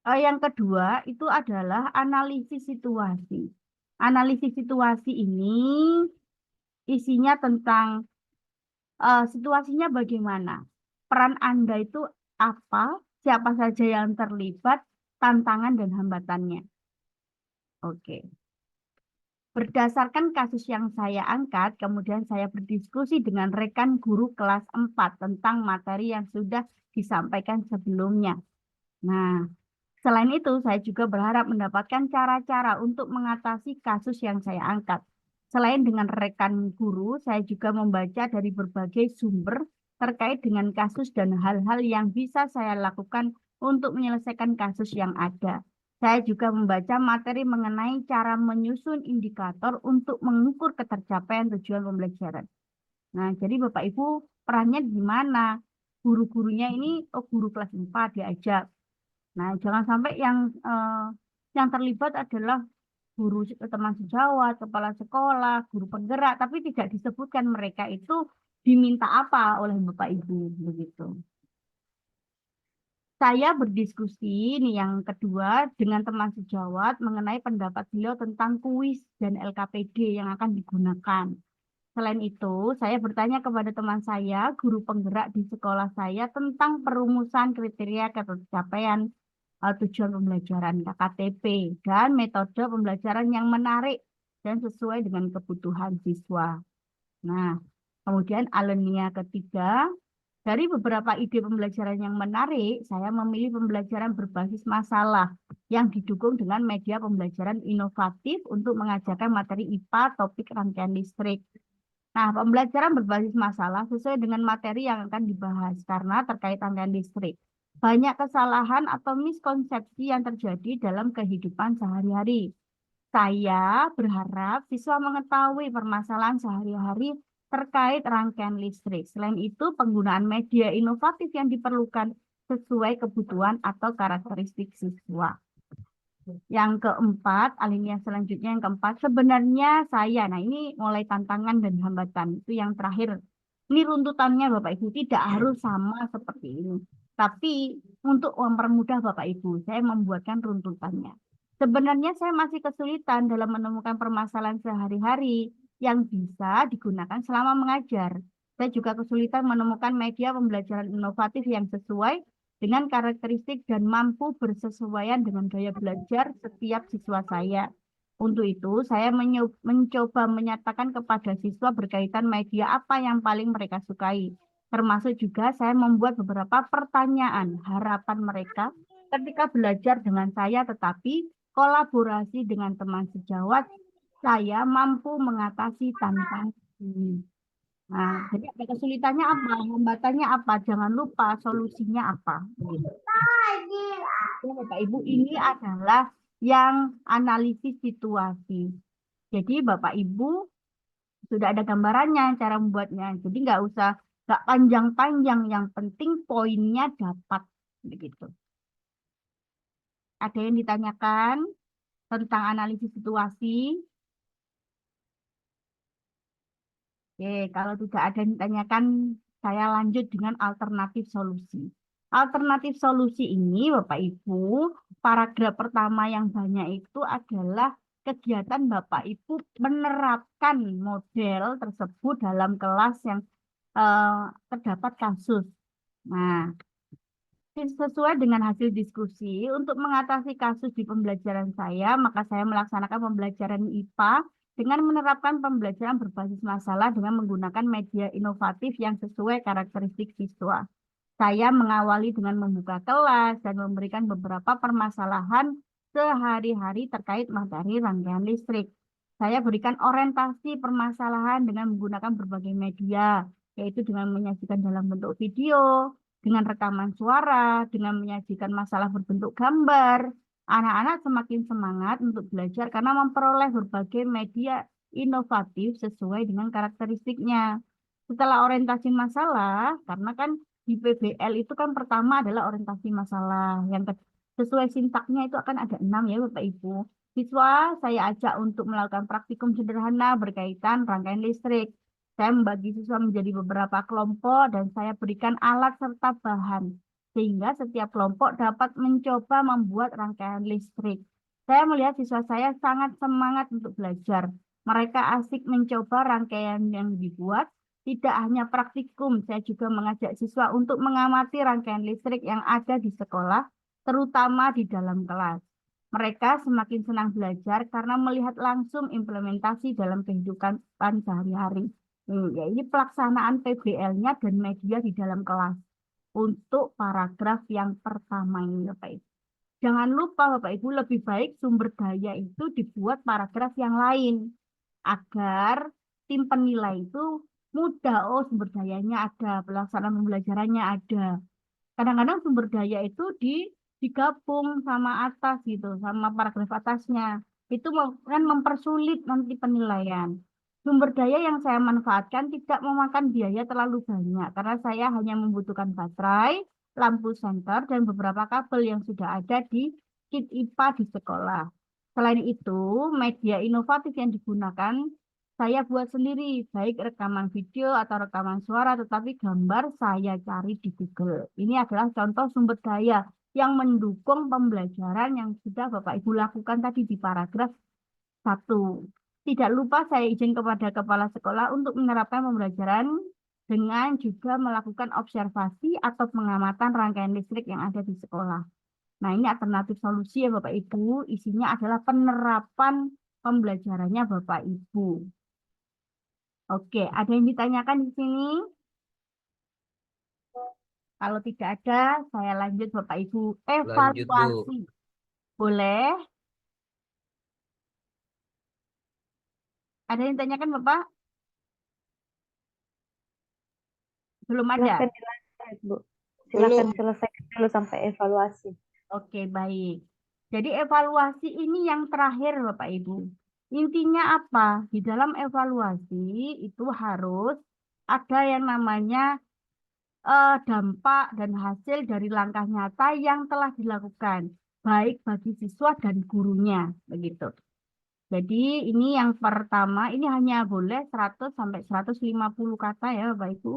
Yang kedua itu adalah analisis situasi. Analisis situasi ini isinya tentang situasinya bagaimana, peran Anda itu apa, siapa saja yang terlibat, tantangan dan hambatannya. Oke. Berdasarkan kasus yang saya angkat, kemudian saya berdiskusi dengan rekan guru kelas 4 tentang materi yang sudah disampaikan sebelumnya. Nah, Selain itu, saya juga berharap mendapatkan cara-cara untuk mengatasi kasus yang saya angkat. Selain dengan rekan guru, saya juga membaca dari berbagai sumber terkait dengan kasus dan hal-hal yang bisa saya lakukan untuk menyelesaikan kasus yang ada. Saya juga membaca materi mengenai cara menyusun indikator untuk mengukur ketercapaian tujuan pembelajaran. Nah, jadi Bapak Ibu perannya di mana? Guru-gurunya ini, guru kelas 4 diajak. Nah, jangan sampai yang terlibat adalah guru teman sejawat, kepala sekolah, guru penggerak, tapi tidak disebutkan mereka itu diminta apa oleh Bapak Ibu begitu. Saya berdiskusi nih yang kedua dengan teman sejawat mengenai pendapat beliau tentang kuis dan LKPD yang akan digunakan. Selain itu, saya bertanya kepada teman saya, guru penggerak di sekolah saya tentang perumusan kriteria ketercapaian tujuan pembelajaran KKTP dan metode pembelajaran yang menarik dan sesuai dengan kebutuhan siswa. Nah, kemudian alinea ketiga, dari beberapa ide pembelajaran yang menarik, saya memilih pembelajaran berbasis masalah yang didukung dengan media pembelajaran inovatif untuk mengajarkan materi IPA topik rangkaian listrik. Nah, pembelajaran berbasis masalah sesuai dengan materi yang akan dibahas karena terkait rangkaian listrik. Banyak kesalahan atau miskonsepsi yang terjadi dalam kehidupan sehari-hari. Saya berharap siswa mengetahui permasalahan sehari-hari terkait rangkaian listrik. Selain itu, penggunaan media inovatif yang diperlukan sesuai kebutuhan atau karakteristik siswa. Yang keempat, alinea selanjutnya yang keempat, sebenarnya saya, nah ini mulai tantangan dan hambatan, itu yang terakhir. Ini runtutannya Bapak Ibu, tidak harus sama seperti ini. Tapi untuk mempermudah Bapak Ibu, saya membuatkan runtutannya. Sebenarnya saya masih kesulitan dalam menemukan permasalahan sehari-hari yang bisa digunakan selama mengajar. Saya juga kesulitan menemukan media pembelajaran inovatif yang sesuai dengan karakteristik dan mampu bersesuaian dengan gaya belajar setiap siswa saya. Untuk itu, saya mencoba menyatakan kepada siswa berkaitan media apa yang paling mereka sukai. Termasuk juga saya membuat beberapa pertanyaan harapan mereka ketika belajar dengan saya, tetapi kolaborasi dengan teman sejawat, saya mampu mengatasi tantangan ini. Nah, jadi apa kesulitannya apa, hambatannya apa, jangan lupa solusinya apa. Gitu. Ya, Bapak Ibu, ini adalah yang analisis situasi. Jadi Bapak Ibu sudah ada gambarannya cara membuatnya. Jadi nggak panjang-panjang, yang penting poinnya dapat begitu. Ada yang ditanyakan tentang analisis situasi? Oke, kalau tidak ada yang ditanyakan, saya lanjut dengan alternatif solusi. Alternatif solusi ini, Bapak Ibu, paragraf pertama yang banyak itu adalah kegiatan Bapak Ibu menerapkan model tersebut dalam kelas yang terdapat kasus. Nah, sesuai dengan hasil diskusi, untuk mengatasi kasus di pembelajaran saya, maka saya melaksanakan pembelajaran IPA dengan menerapkan pembelajaran berbasis masalah dengan menggunakan media inovatif yang sesuai karakteristik siswa. Saya mengawali dengan membuka kelas dan memberikan beberapa permasalahan sehari-hari terkait materi rangkaian listrik. Saya berikan orientasi permasalahan dengan menggunakan berbagai media, yaitu dengan menyajikan dalam bentuk video, dengan rekaman suara, dengan menyajikan masalah berbentuk gambar. Anak-anak semakin semangat untuk belajar karena memperoleh berbagai media inovatif sesuai dengan karakteristiknya. Setelah orientasi masalah, karena kan di PBL itu kan pertama adalah orientasi masalah. Yang sesuai sintaknya itu akan ada 6 ya Bapak Ibu. Siswa saya ajak untuk melakukan praktikum sederhana berkaitan rangkaian listrik. Saya membagi siswa menjadi beberapa kelompok dan saya berikan alat serta bahan, sehingga setiap kelompok dapat mencoba membuat rangkaian listrik. Saya melihat siswa saya sangat semangat untuk belajar. Mereka asik mencoba rangkaian yang dibuat. Tidak hanya praktikum, saya juga mengajak siswa untuk mengamati rangkaian listrik yang ada di sekolah, terutama di dalam kelas. Mereka semakin senang belajar karena melihat langsung implementasi dalam kehidupan sehari-hari. Ya, ini pelaksanaan PBL-nya dan media di dalam kelas untuk paragraf yang pertama ini, Bapak Ibu. Jangan lupa Bapak Ibu, lebih baik sumber daya itu dibuat paragraf yang lain agar tim penilai itu mudah. Oh, sumber dayanya ada, pelaksanaan pembelajarannya ada. Kadang-kadang sumber daya itu digabung sama atas gitu, sama paragraf atasnya. Itu kan mempersulit nanti penilaian. Sumber daya yang saya manfaatkan tidak memakan biaya terlalu banyak karena saya hanya membutuhkan baterai, lampu senter, dan beberapa kabel yang sudah ada di kit IPA di sekolah. Selain itu, media inovatif yang digunakan saya buat sendiri, baik rekaman video atau rekaman suara, tetapi gambar saya cari di Google. Ini adalah contoh sumber daya yang mendukung pembelajaran yang sudah Bapak Ibu lakukan tadi di paragraf 1. Tidak lupa saya izin kepada kepala sekolah untuk menerapkan pembelajaran dengan juga melakukan observasi atau pengamatan rangkaian listrik yang ada di sekolah. Nah, ini alternatif solusi ya Bapak Ibu. Isinya adalah penerapan pembelajarannya Bapak Ibu. Oke, ada yang ditanyakan di sini? Kalau tidak ada, saya lanjut Bapak Ibu. Lanjut, Bu. Evaluasi. Boleh? Ada yang ditanyakan Bapak? Belum ada? Silakan dilanjut, Bu. Silakan selesaikan dulu sampai evaluasi. Oke, baik. Jadi evaluasi ini yang terakhir Bapak Ibu. Intinya apa? Di dalam evaluasi itu harus ada yang namanya dampak dan hasil dari langkah nyata yang telah dilakukan, baik bagi siswa dan gurunya, begitu. Jadi ini yang pertama, ini hanya boleh 100 sampai 150 kata ya Bapak Ibu.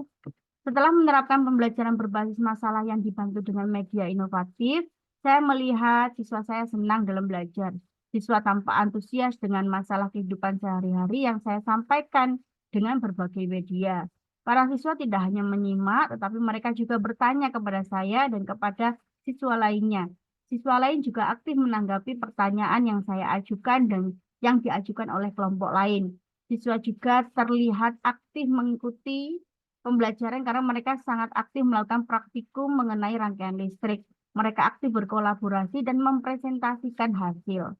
Setelah menerapkan pembelajaran berbasis masalah yang dibantu dengan media inovatif, saya melihat siswa saya senang dalam belajar. Siswa tampak antusias dengan masalah kehidupan sehari-hari yang saya sampaikan dengan berbagai media. Para siswa tidak hanya menyimak, tetapi mereka juga bertanya kepada saya dan kepada siswa lainnya. Siswa lain juga aktif menanggapi pertanyaan yang saya ajukan dan yang diajukan oleh kelompok lain. Siswa juga terlihat aktif mengikuti pembelajaran karena mereka sangat aktif melakukan praktikum mengenai rangkaian listrik. Mereka aktif berkolaborasi dan mempresentasikan hasil.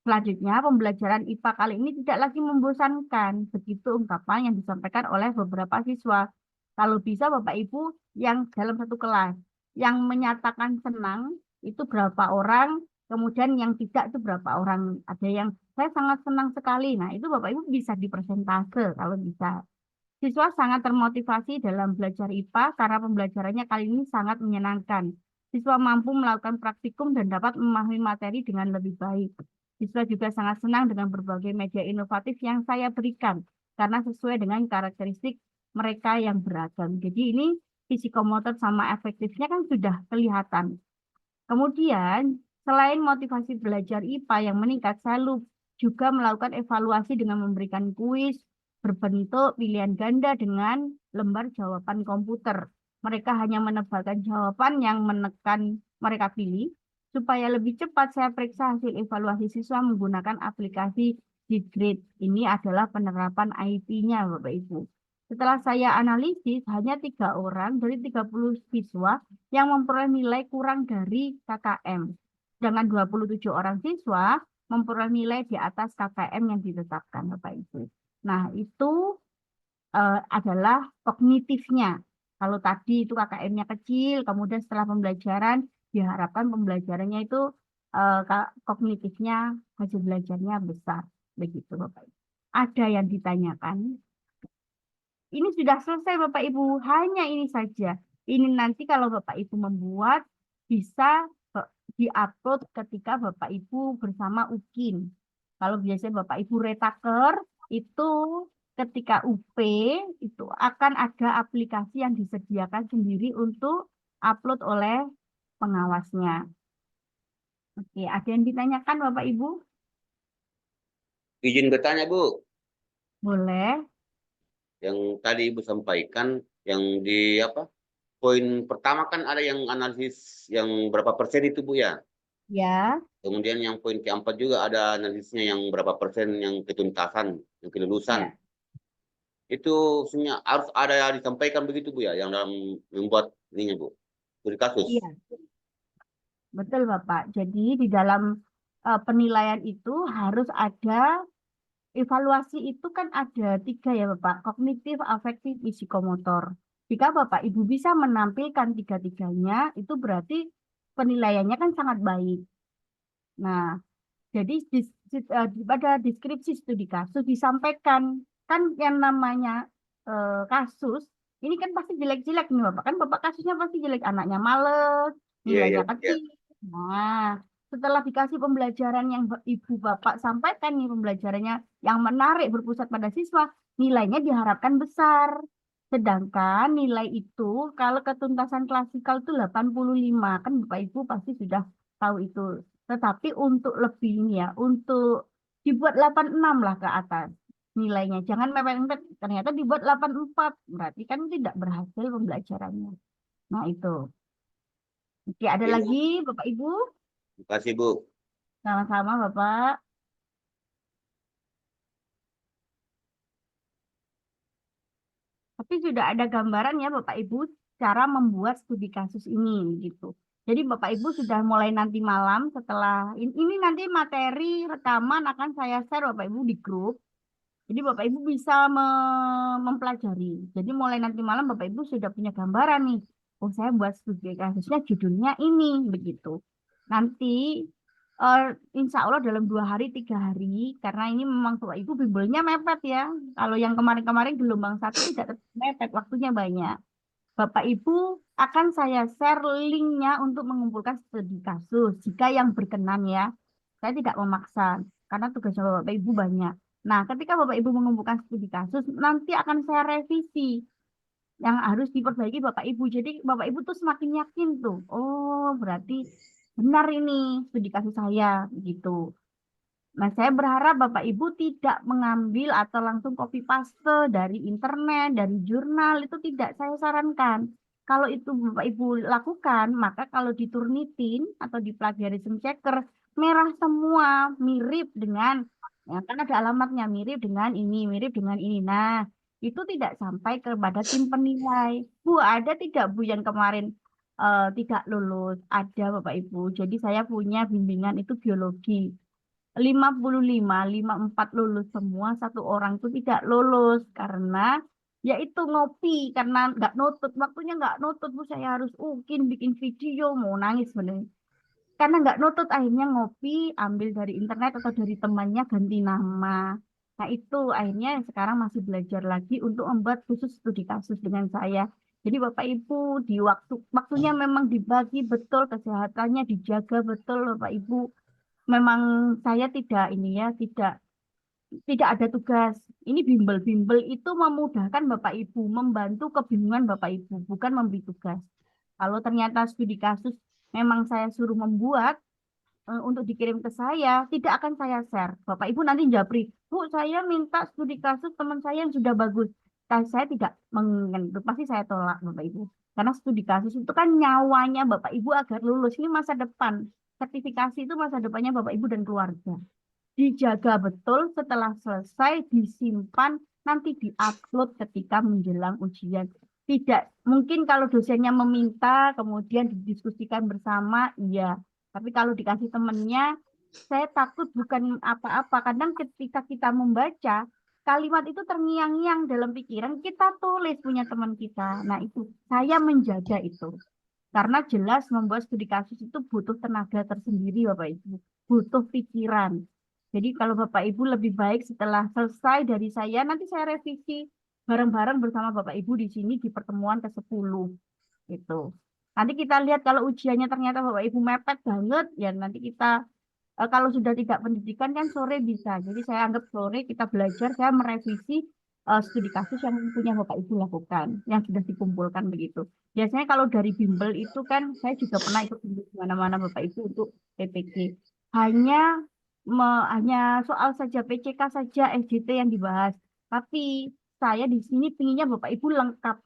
Selanjutnya, pembelajaran IPA kali ini tidak lagi membosankan. Begitu ungkapan yang disampaikan oleh beberapa siswa. Kalau bisa Bapak Ibu yang dalam satu kelas, yang menyatakan senang itu berapa orang, kemudian yang tidak itu berapa orang. Ada yang saya sangat senang sekali. Nah, itu Bapak Ibu bisa dipersentase kalau bisa. Siswa sangat termotivasi dalam belajar IPA karena pembelajarannya kali ini sangat menyenangkan. Siswa mampu melakukan praktikum dan dapat memahami materi dengan lebih baik. Siswa juga sangat senang dengan berbagai media inovatif yang saya berikan karena sesuai dengan karakteristik mereka yang beragam. Jadi ini psikomotor sama efektifnya kan sudah kelihatan. Kemudian, selain motivasi belajar IPA yang meningkat, saya juga melakukan evaluasi dengan memberikan kuis berbentuk pilihan ganda dengan lembar jawaban komputer. Mereka hanya menebalkan jawaban yang menekan mereka pilih. Supaya lebih cepat, saya periksa hasil evaluasi siswa menggunakan aplikasi Ggrade. Ini adalah penerapan IT-nya, Bapak Ibu. Setelah saya analisis, hanya 3 orang dari 30 siswa yang memperoleh nilai kurang dari KKM. Dengan 27 orang siswa memperoleh nilai di atas KKM yang ditetapkan, Bapak Ibu. Nah, itu adalah kognitifnya. Kalau tadi itu KKM-nya kecil, kemudian setelah pembelajaran, diharapkan pembelajarannya itu kognitifnya, hasil belajarnya besar. Begitu, Bapak Ibu. Ada yang ditanyakan? Ini sudah selesai Bapak Ibu, hanya ini saja. Ini nanti kalau Bapak Ibu membuat, bisa diupload ketika Bapak Ibu bersama UKIN. Kalau biasanya Bapak Ibu retaker, itu ketika UP, itu akan ada aplikasi yang disediakan sendiri untuk upload oleh pengawasnya. Oke, ada yang ditanyakan Bapak Ibu? Izin bertanya, Bu. Boleh. Yang tadi Ibu sampaikan, yang di apa? Poin pertama kan ada yang analisis yang berapa persen itu, Bu ya? Ya. Kemudian yang poin keempat juga ada analisisnya yang berapa persen yang ketuntasan, yang kelulusan. Ya. Itu sebenarnya harus ada disampaikan begitu, Bu ya, yang dalam membuat ininya, Bu. Studi kasus. Iya. Betul Bapak. Jadi di dalam penilaian itu harus ada evaluasi itu kan ada 3 ya Bapak, kognitif, afektif, psikomotor. Jika Bapak Ibu bisa menampilkan tiga-tiganya, itu berarti penilaiannya kan sangat baik. Nah, jadi pada deskripsi studi kasus disampaikan kan yang namanya kasus ini kan pasti jelek-jelek nih Bapak. Kan Bapak kasusnya pasti jelek, anaknya males, Iya, iya, nilainya iya. kecil. Nah, setelah dikasih pembelajaran yang Ibu Bapak sampaikan nih pembelajarannya yang menarik berpusat pada siswa, nilainya diharapkan besar. Sedangkan nilai itu kalau ketuntasan klasikal itu 85 kan Bapak Ibu pasti sudah tahu itu. Tetapi untuk lebihnya, untuk dibuat 86 lah ke atas nilainya. Jangan mepet-mepet. Ternyata dibuat 84. Berarti kan tidak berhasil pembelajarannya. Nah itu. Oke, ada Oke, Bu. lagi Bapak Ibu? Terima kasih, Bu. Sama-sama Bapak. Tapi sudah ada gambaran ya Bapak Ibu cara membuat studi kasus ini gitu. Jadi Bapak Ibu sudah mulai nanti malam setelah ini nanti materi rekaman akan saya share Bapak Ibu di grup. Jadi Bapak Ibu bisa mempelajari. Jadi mulai nanti malam Bapak Ibu sudah punya gambaran nih. Oh saya buat studi kasusnya judulnya ini begitu. Nanti eh, insya Allah dalam 2 hari 3 hari karena ini memang Bapak Ibu bimbelnya mepet ya. Kalau yang kemarin-kemarin gelombang 1 tidak mepet, waktunya banyak. Bapak Ibu akan saya share linknya untuk mengumpulkan studi kasus jika yang berkenan ya. Saya tidak memaksa karena tugasnya Bapak Ibu banyak. Nah, ketika Bapak Ibu mengumpulkan studi kasus, nanti akan saya revisi yang harus diperbaiki Bapak Ibu. Jadi Bapak Ibu tuh semakin yakin tuh. Oh, berarti benar ini studi kasus saya gitu. Nah, saya berharap Bapak Ibu tidak mengambil atau langsung copy paste dari internet, dari jurnal, itu tidak saya sarankan. Kalau itu Bapak Ibu lakukan, maka kalau di Turnitin atau di plagiarism checker, merah semua, mirip dengan, ya kan ada alamatnya, mirip dengan ini. Nah, itu tidak sampai kepada tim penilai. Bu, ada tidak Bu yang kemarin tidak lulus? Ada Bapak Ibu. Jadi saya punya bimbingan itu biologi. 55 lulus semua, 1 orang itu tidak lulus karena yaitu ngopi karena nggak nutut, waktunya nggak nutut Bu, saya harus bikin video mau nangis sebenarnya karena nggak nutut akhirnya ngopi ambil dari internet atau dari temannya ganti nama. Nah itu akhirnya sekarang masih belajar lagi untuk membuat khusus studi kasus dengan saya. Jadi Bapak Ibu di waktunya memang dibagi betul, kesehatannya dijaga betul Bapak Ibu. Memang saya tidak ini ya, tidak ada tugas. Ini bimbel-bimbel itu memudahkan Bapak Ibu, membantu kebingungan Bapak Ibu, bukan memberi tugas. Kalau ternyata studi kasus memang saya suruh membuat untuk dikirim ke saya, tidak akan saya share. Bapak Ibu nanti japri, Bu, saya minta studi kasus teman saya yang sudah bagus. Saya tidak mengenai, pasti saya tolak Bapak Ibu. Karena studi kasus itu kan nyawanya Bapak Ibu agar lulus. Ini masa depan. Sertifikasi itu masa depannya Bapak Ibu dan keluarga. Dijaga betul setelah selesai, disimpan, nanti diupload ketika menjelang ujian. Tidak, mungkin kalau dosennya meminta, kemudian didiskusikan bersama, iya. Tapi kalau dikasih temennya, saya takut bukan apa-apa. Kadang ketika kita membaca, kalimat itu terngiang-ngiang dalam pikiran, kita tulis punya teman kita. Nah itu, saya menjaga itu. Karena jelas membuat studi kasus itu butuh tenaga tersendiri, Bapak Ibu. Butuh pikiran. Jadi kalau Bapak Ibu lebih baik setelah selesai dari saya, nanti saya revisi bareng-bareng bersama Bapak Ibu di sini di pertemuan ke-10. Gitu. Nanti kita lihat kalau ujiannya ternyata Bapak Ibu mepet banget, ya nanti kita kalau sudah tidak pendidikan kan sore bisa. Jadi saya anggap sore kita belajar, saya merevisi studi kasus yang punya Bapak Ibu lakukan, yang sudah dikumpulkan begitu. Biasanya kalau dari bimbel itu kan saya juga pernah ikut bimbel di mana-mana Bapak Ibu untuk PPG. Hanya hanya soal saja PCK saja SJT yang dibahas. Tapi saya di sini pinginnya Bapak Ibu lengkap,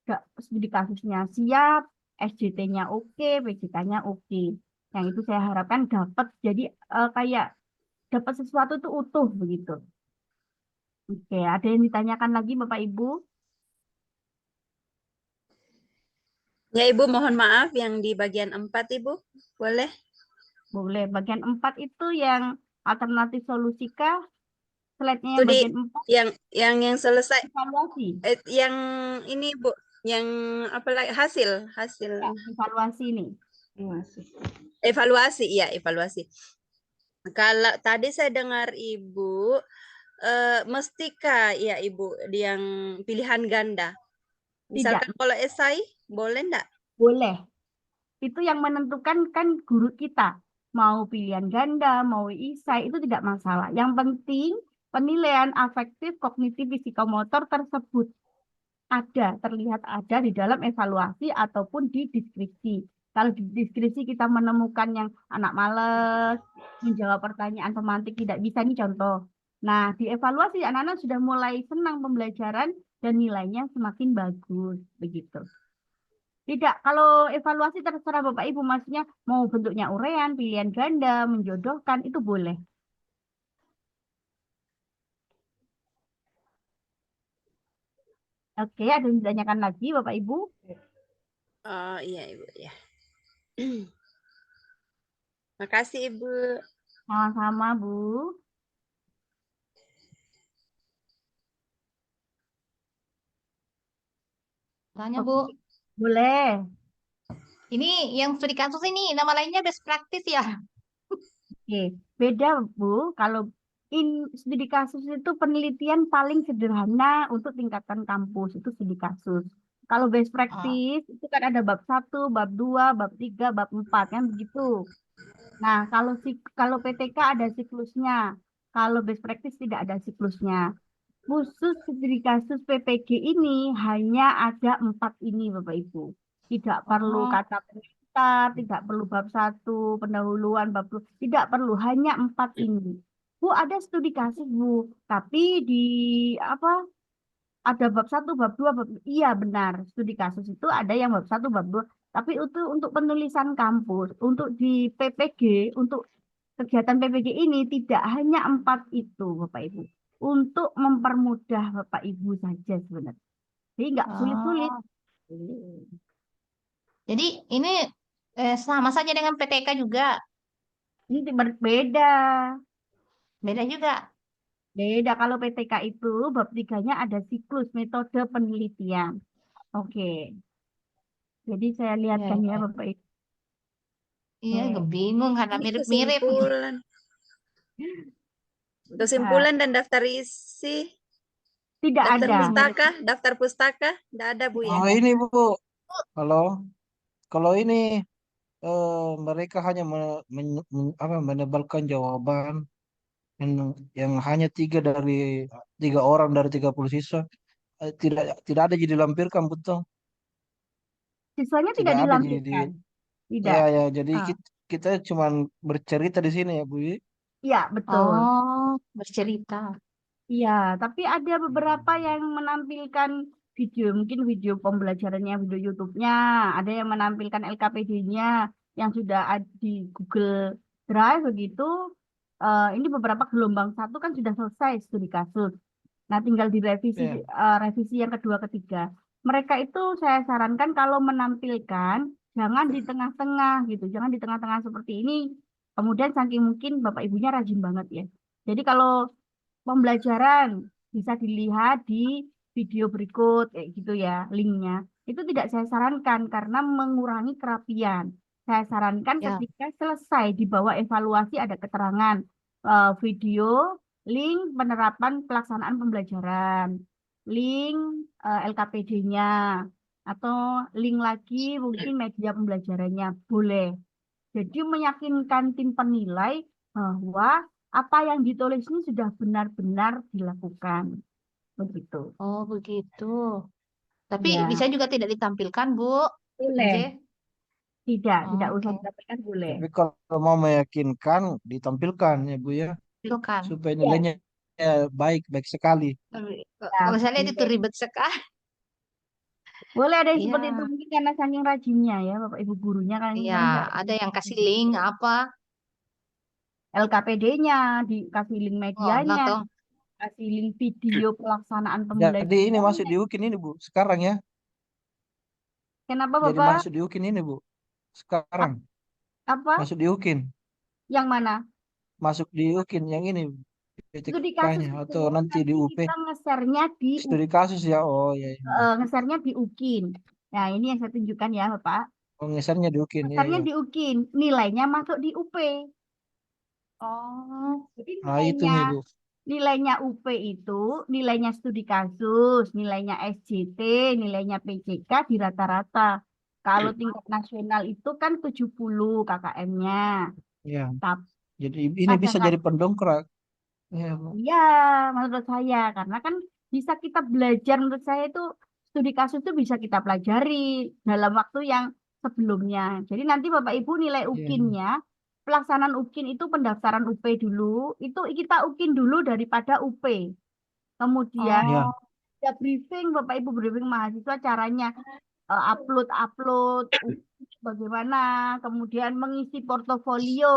gak studi kasusnya siap, SJT-nya oke, PJK-nya oke. Yang itu saya harapkan dapat jadi kayak dapat sesuatu itu utuh begitu. Oke, ada yang ditanyakan lagi Bapak Ibu? Ya, Ibu, mohon maaf yang di bagian 4, Ibu. Boleh? Boleh. Bagian 4 itu yang alternatif solusi kah? Slide-nya yang Studi bagian 4 yang selesai evaluasi. yang ini, Bu, yang apa lagi hasil Ya, evaluasi nih. Masih. evaluasi, iya, evaluasi. Kalau tadi saya dengar Ibu mestikah ya Ibu yang pilihan ganda? Tidak, Misalkan kalau esai boleh enggak? boleh. Itu yang menentukan kan guru kita. Mau pilihan ganda, mau isai, itu tidak masalah. Yang penting penilaian afektif, kognitif, psikomotor tersebut terlihat ada di dalam evaluasi ataupun di deskripsi. Kalau di deskripsi kita menemukan yang anak males, menjawab pertanyaan pemantik tidak bisa, ini contoh. Nah, di evaluasi anak-anak sudah mulai senang pembelajaran dan nilainya semakin bagus, begitu. Tidak, kalau evaluasi terserah Bapak Ibu, maksudnya mau bentuknya urean, pilihan ganda, menjodohkan, itu boleh. Oke, ada yang ditanyakan lagi Bapak Ibu? Oh iya Ibu ya. Makasih Ibu. Sama-sama Bu. Tanya, Oke, Bu. boleh. Ini yang studi kasus ini nama lainnya best practice ya? Oke, beda Bu. Kalau studi kasus itu penelitian paling sederhana untuk tingkatan kampus, itu studi kasus. Kalau best Ah, practice itu kan ada bab 1, bab 2, bab 3, bab 4 kan begitu. Nah, kalau PTK ada siklusnya. Kalau best practice tidak ada siklusnya. Khusus studi kasus PPG ini hanya ada 4 ini Bapak Ibu. Tidak perlu oh, kata pengantar, tidak perlu bab 1, pendahuluan, bab 2, tidak perlu, hanya 4 ini. Bu, ada studi kasus Bu, tapi di apa? Ada bab 1, bab 2, iya benar. Studi kasus itu ada yang bab 1, bab 2, tapi itu untuk penulisan kampus, untuk di PPG, untuk kegiatan PPG ini tidak hanya 4 itu, Bapak Ibu. Untuk mempermudah Bapak Ibu saja sebenarnya. Jadi nggak sulit-sulit. oh. Jadi ini sama saja dengan PTK juga, Ini berbeda. beda juga. Beda kalau PTK itu bab 3-nya ada siklus metode penelitian. Oke. Jadi saya Iya, lihatkan ya iya. Bapak Ibu. Iya, gue bingung karena Ini mirip-mirip. Nah, kesimpulan dan daftar isi, tidak daftar ada. pustaka, enggak ada Bu ya. Oh ini Bu, kalau kalau ini mereka hanya menebalkan jawaban yang hanya 3 orang dari 30 siswa. Tidak ada jadi dilampirkan betul. Siswanya tidak Tidak ada jadi dilampirkan. Tidak. ya jadi Ah. kita cuman bercerita di sini ya Bu. Iya, betul. Oh, bercerita. Iya, tapi ada beberapa yang menampilkan video, mungkin video pembelajarannya, video YouTube-nya, ada yang menampilkan LKPD-nya yang sudah ada di Google Drive begitu. Ini beberapa gelombang 1 kan sudah selesai studi kasus. Nah, tinggal direvisi Ya. revisi yang kedua, ketiga. Mereka itu saya sarankan kalau menampilkan jangan di tengah-tengah gitu, jangan di tengah-tengah seperti ini. Kemudian saking mungkin Bapak Ibunya rajin banget ya. Jadi kalau pembelajaran bisa dilihat di video berikut kayak gitu ya linknya. Itu tidak saya sarankan karena mengurangi kerapian. Saya sarankan Ya. ketika selesai di bawah evaluasi ada keterangan video, link penerapan pelaksanaan pembelajaran, link LKPD-nya, atau link lagi mungkin media pembelajarannya boleh. Jadi meyakinkan tim penilai bahwa apa yang ditulis ini sudah benar-benar dilakukan. Begitu. Oh, begitu. Tapi Ya, bisa juga tidak ditampilkan, Bu. boleh. Nje. Tidak usah Oke, ditampilkan boleh. Tapi kalau mau meyakinkan ditampilkan ya Bu ya, tampilkan. supaya Ya, nilainya baik sekali. Kalau saya lihat itu boleh. ribet sekali. Boleh ada yang seperti itu Iya, mungkin karena saking rajinnya ya Bapak Ibu gurunya kan iya. enggak Ada yang kasih link apa? LKPD-nya, dikasih link Oh, medianya, nonton. kasih link video pelaksanaan Jadi ini masuk pembelajarannya. di UKIN ini Bu sekarang ya. Kenapa Jadi Bapak? masuk di UKIN ini, Bu. Sekarang Apa? masuk di UKIN. Yang mana? Masuk di UKIN yang ini Studi kasus PTK-nya itu atau nanti di UP. kita ngesernya di Studi kasus ya. Oh ya. ngesernya di UKIN. Nah, ini yang saya tunjukkan ya, Bapak. Oh, ngesernya di UKIN. Iya, Ngesernya iya. di UKIN, nilainya masuk di UP. Oh, Jadi Nah, itu nih, Bu. nilainya UP itu, nilainya studi kasus, nilainya SJT, nilainya PCK di rata-rata. Kalau tingkat nasional itu kan 70 KKM-nya. Iya. Tapi Jadi ini bisa kadang-kadang jadi pendongkrak. Iya, Bu. iya, menurut saya karena kan bisa kita belajar, menurut saya itu studi kasus itu bisa kita pelajari dalam waktu yang sebelumnya. Jadi nanti Bapak Ibu nilai Iya. UKIN-nya, pelaksanaan UKIN itu pendaftaran UP dulu, itu kita UKIN dulu daripada UP. Kemudian Iya. oh, ada briefing Bapak Ibu, briefing mahasiswa caranya upload bagaimana, kemudian mengisi portofolio.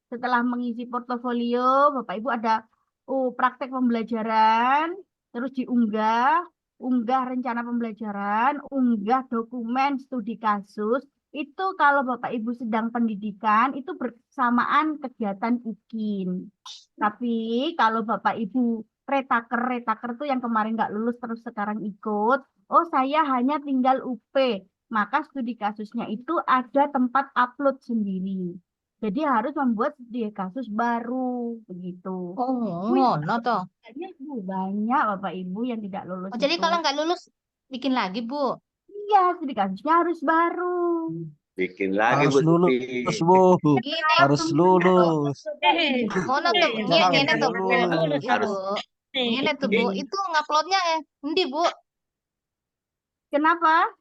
Setelah mengisi portofolio, Bapak Ibu ada praktek pembelajaran, terus unggah rencana pembelajaran, unggah dokumen studi kasus. Itu kalau Bapak Ibu sedang pendidikan, itu bersamaan kegiatan UKIN. Tapi kalau Bapak Ibu retaker tuh yang kemarin nggak lulus terus sekarang ikut, oh saya hanya tinggal UP, maka studi kasusnya itu ada tempat upload sendiri. Jadi harus membuat studi kasus baru begitu. oh, Wih, ngono toh. banyak Bapak Ibu yang tidak lulus Oh, jadi itu. kalau nggak lulus bikin lagi, Bu. Iya, studi kasusnya harus baru. Bikin lagi Harus Bu lulus, Tuti. Bu. Gini, Harus lulus. ngono tuh, Jangan ngene tuh, Bu. lulus. Ya, Bu. Ngene tuh, Bu. Itu nguploadnya endi, Bu? Kenapa?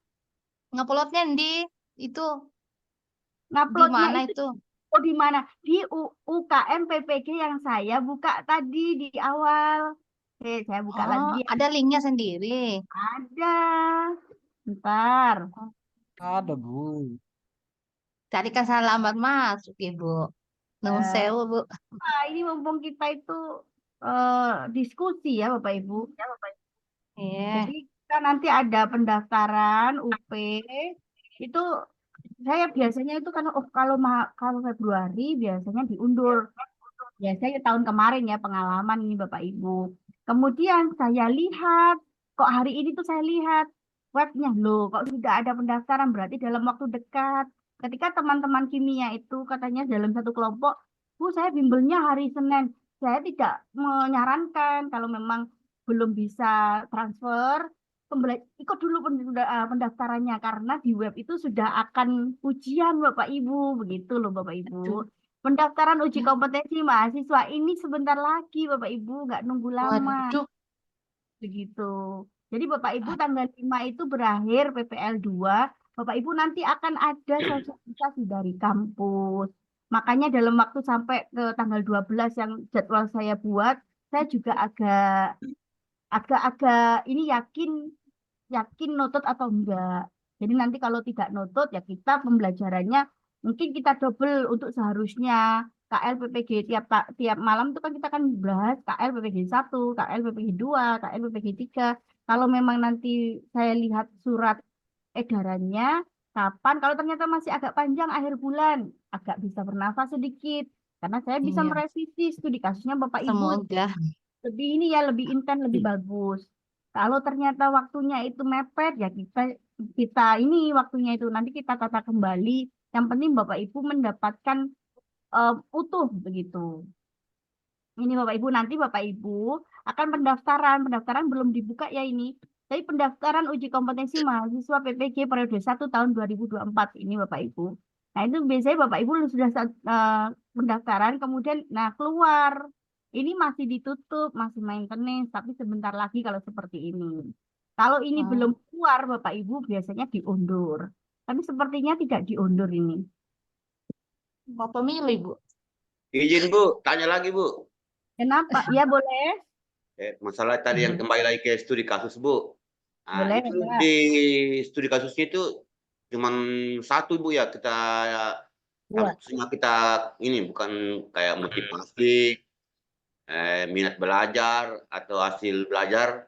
Nguploadnya endi? Itu di Nguploadnya mana itu itu? di mana? Di UKM PPG yang saya buka tadi di awal. Saya buka Oh, lagi ya. ada linknya sendiri. Ada. Ntar. Ada, Bu. Carikan alamat masuk, Ibu. Nuwun Eh, sewu, Bu. ini mumpung kita itu diskusi ya Bapak Ibu. Iya. Jadi kita nanti ada pendaftaran UP itu saya biasanya itu kan kalau Februari biasanya diundur. Biasanya tahun kemarin ya pengalaman ini Bapak Ibu. Kemudian saya lihat kok hari ini tuh saya lihat webnya loh kok sudah ada pendaftaran berarti dalam waktu dekat. Ketika teman-teman kimia itu katanya dalam satu kelompok, Bu saya bimbelnya hari Senin. Saya tidak menyarankan kalau memang belum bisa transfer, ikut dulu pendaftarannya karena di web itu sudah akan ujian Bapak Ibu, begitu loh Bapak Ibu. Aduh. Pendaftaran uji kompetensi mahasiswa ini sebentar lagi Bapak Ibu, nggak nunggu lama, Waduh. begitu. Jadi Bapak Ibu tanggal 5 itu berakhir PPL 2, Bapak Ibu nanti akan ada sosialisasi dari kampus. Makanya dalam waktu sampai ke tanggal 12 yang jadwal saya buat, saya juga agak ini yakin notut atau enggak. Jadi nanti kalau tidak notut ya kita pembelajarannya mungkin kita double untuk seharusnya KL PPG tiap malam itu kan kita kan bahas KL PPG 1, KL PPG 2, KL PPG 3. Kalau memang nanti saya lihat surat edarannya kapan, kalau ternyata masih agak panjang akhir bulan, agak bisa bernafas sedikit karena saya bisa Iya. merevisi studi kasusnya Bapak Ibu Semoga. lebih ini ya lebih intens lebih bagus. Kalau ternyata waktunya itu mepet ya kita ini waktunya itu nanti kita tata kembali. Yang penting Bapak Ibu mendapatkan utuh begitu. Ini Bapak Ibu nanti Bapak Ibu akan pendaftaran belum dibuka ya ini. Jadi pendaftaran uji kompetensi mahasiswa PPG periode 1 tahun 2024 ini Bapak Ibu. Nah itu biasanya Bapak Ibu sudah pendaftaran kemudian nah keluar. Ini masih ditutup, masih maintenance, tapi sebentar lagi kalau seperti ini. Kalau ini belum Oh, keluar Bapak Ibu biasanya diundur. Tapi sepertinya tidak diundur ini. mau pemilu, Ibu. Izin Bu, tanya lagi Bu. Kenapa? Ya boleh. Masalah tadi yang kembali lagi ke studi kasus Bu. Nah, Boleh, itu Pak. di studi kasusnya itu cuman satu Bu ya kita Buat. maksudnya kita ini bukan kayak motivasi, minat belajar atau hasil belajar.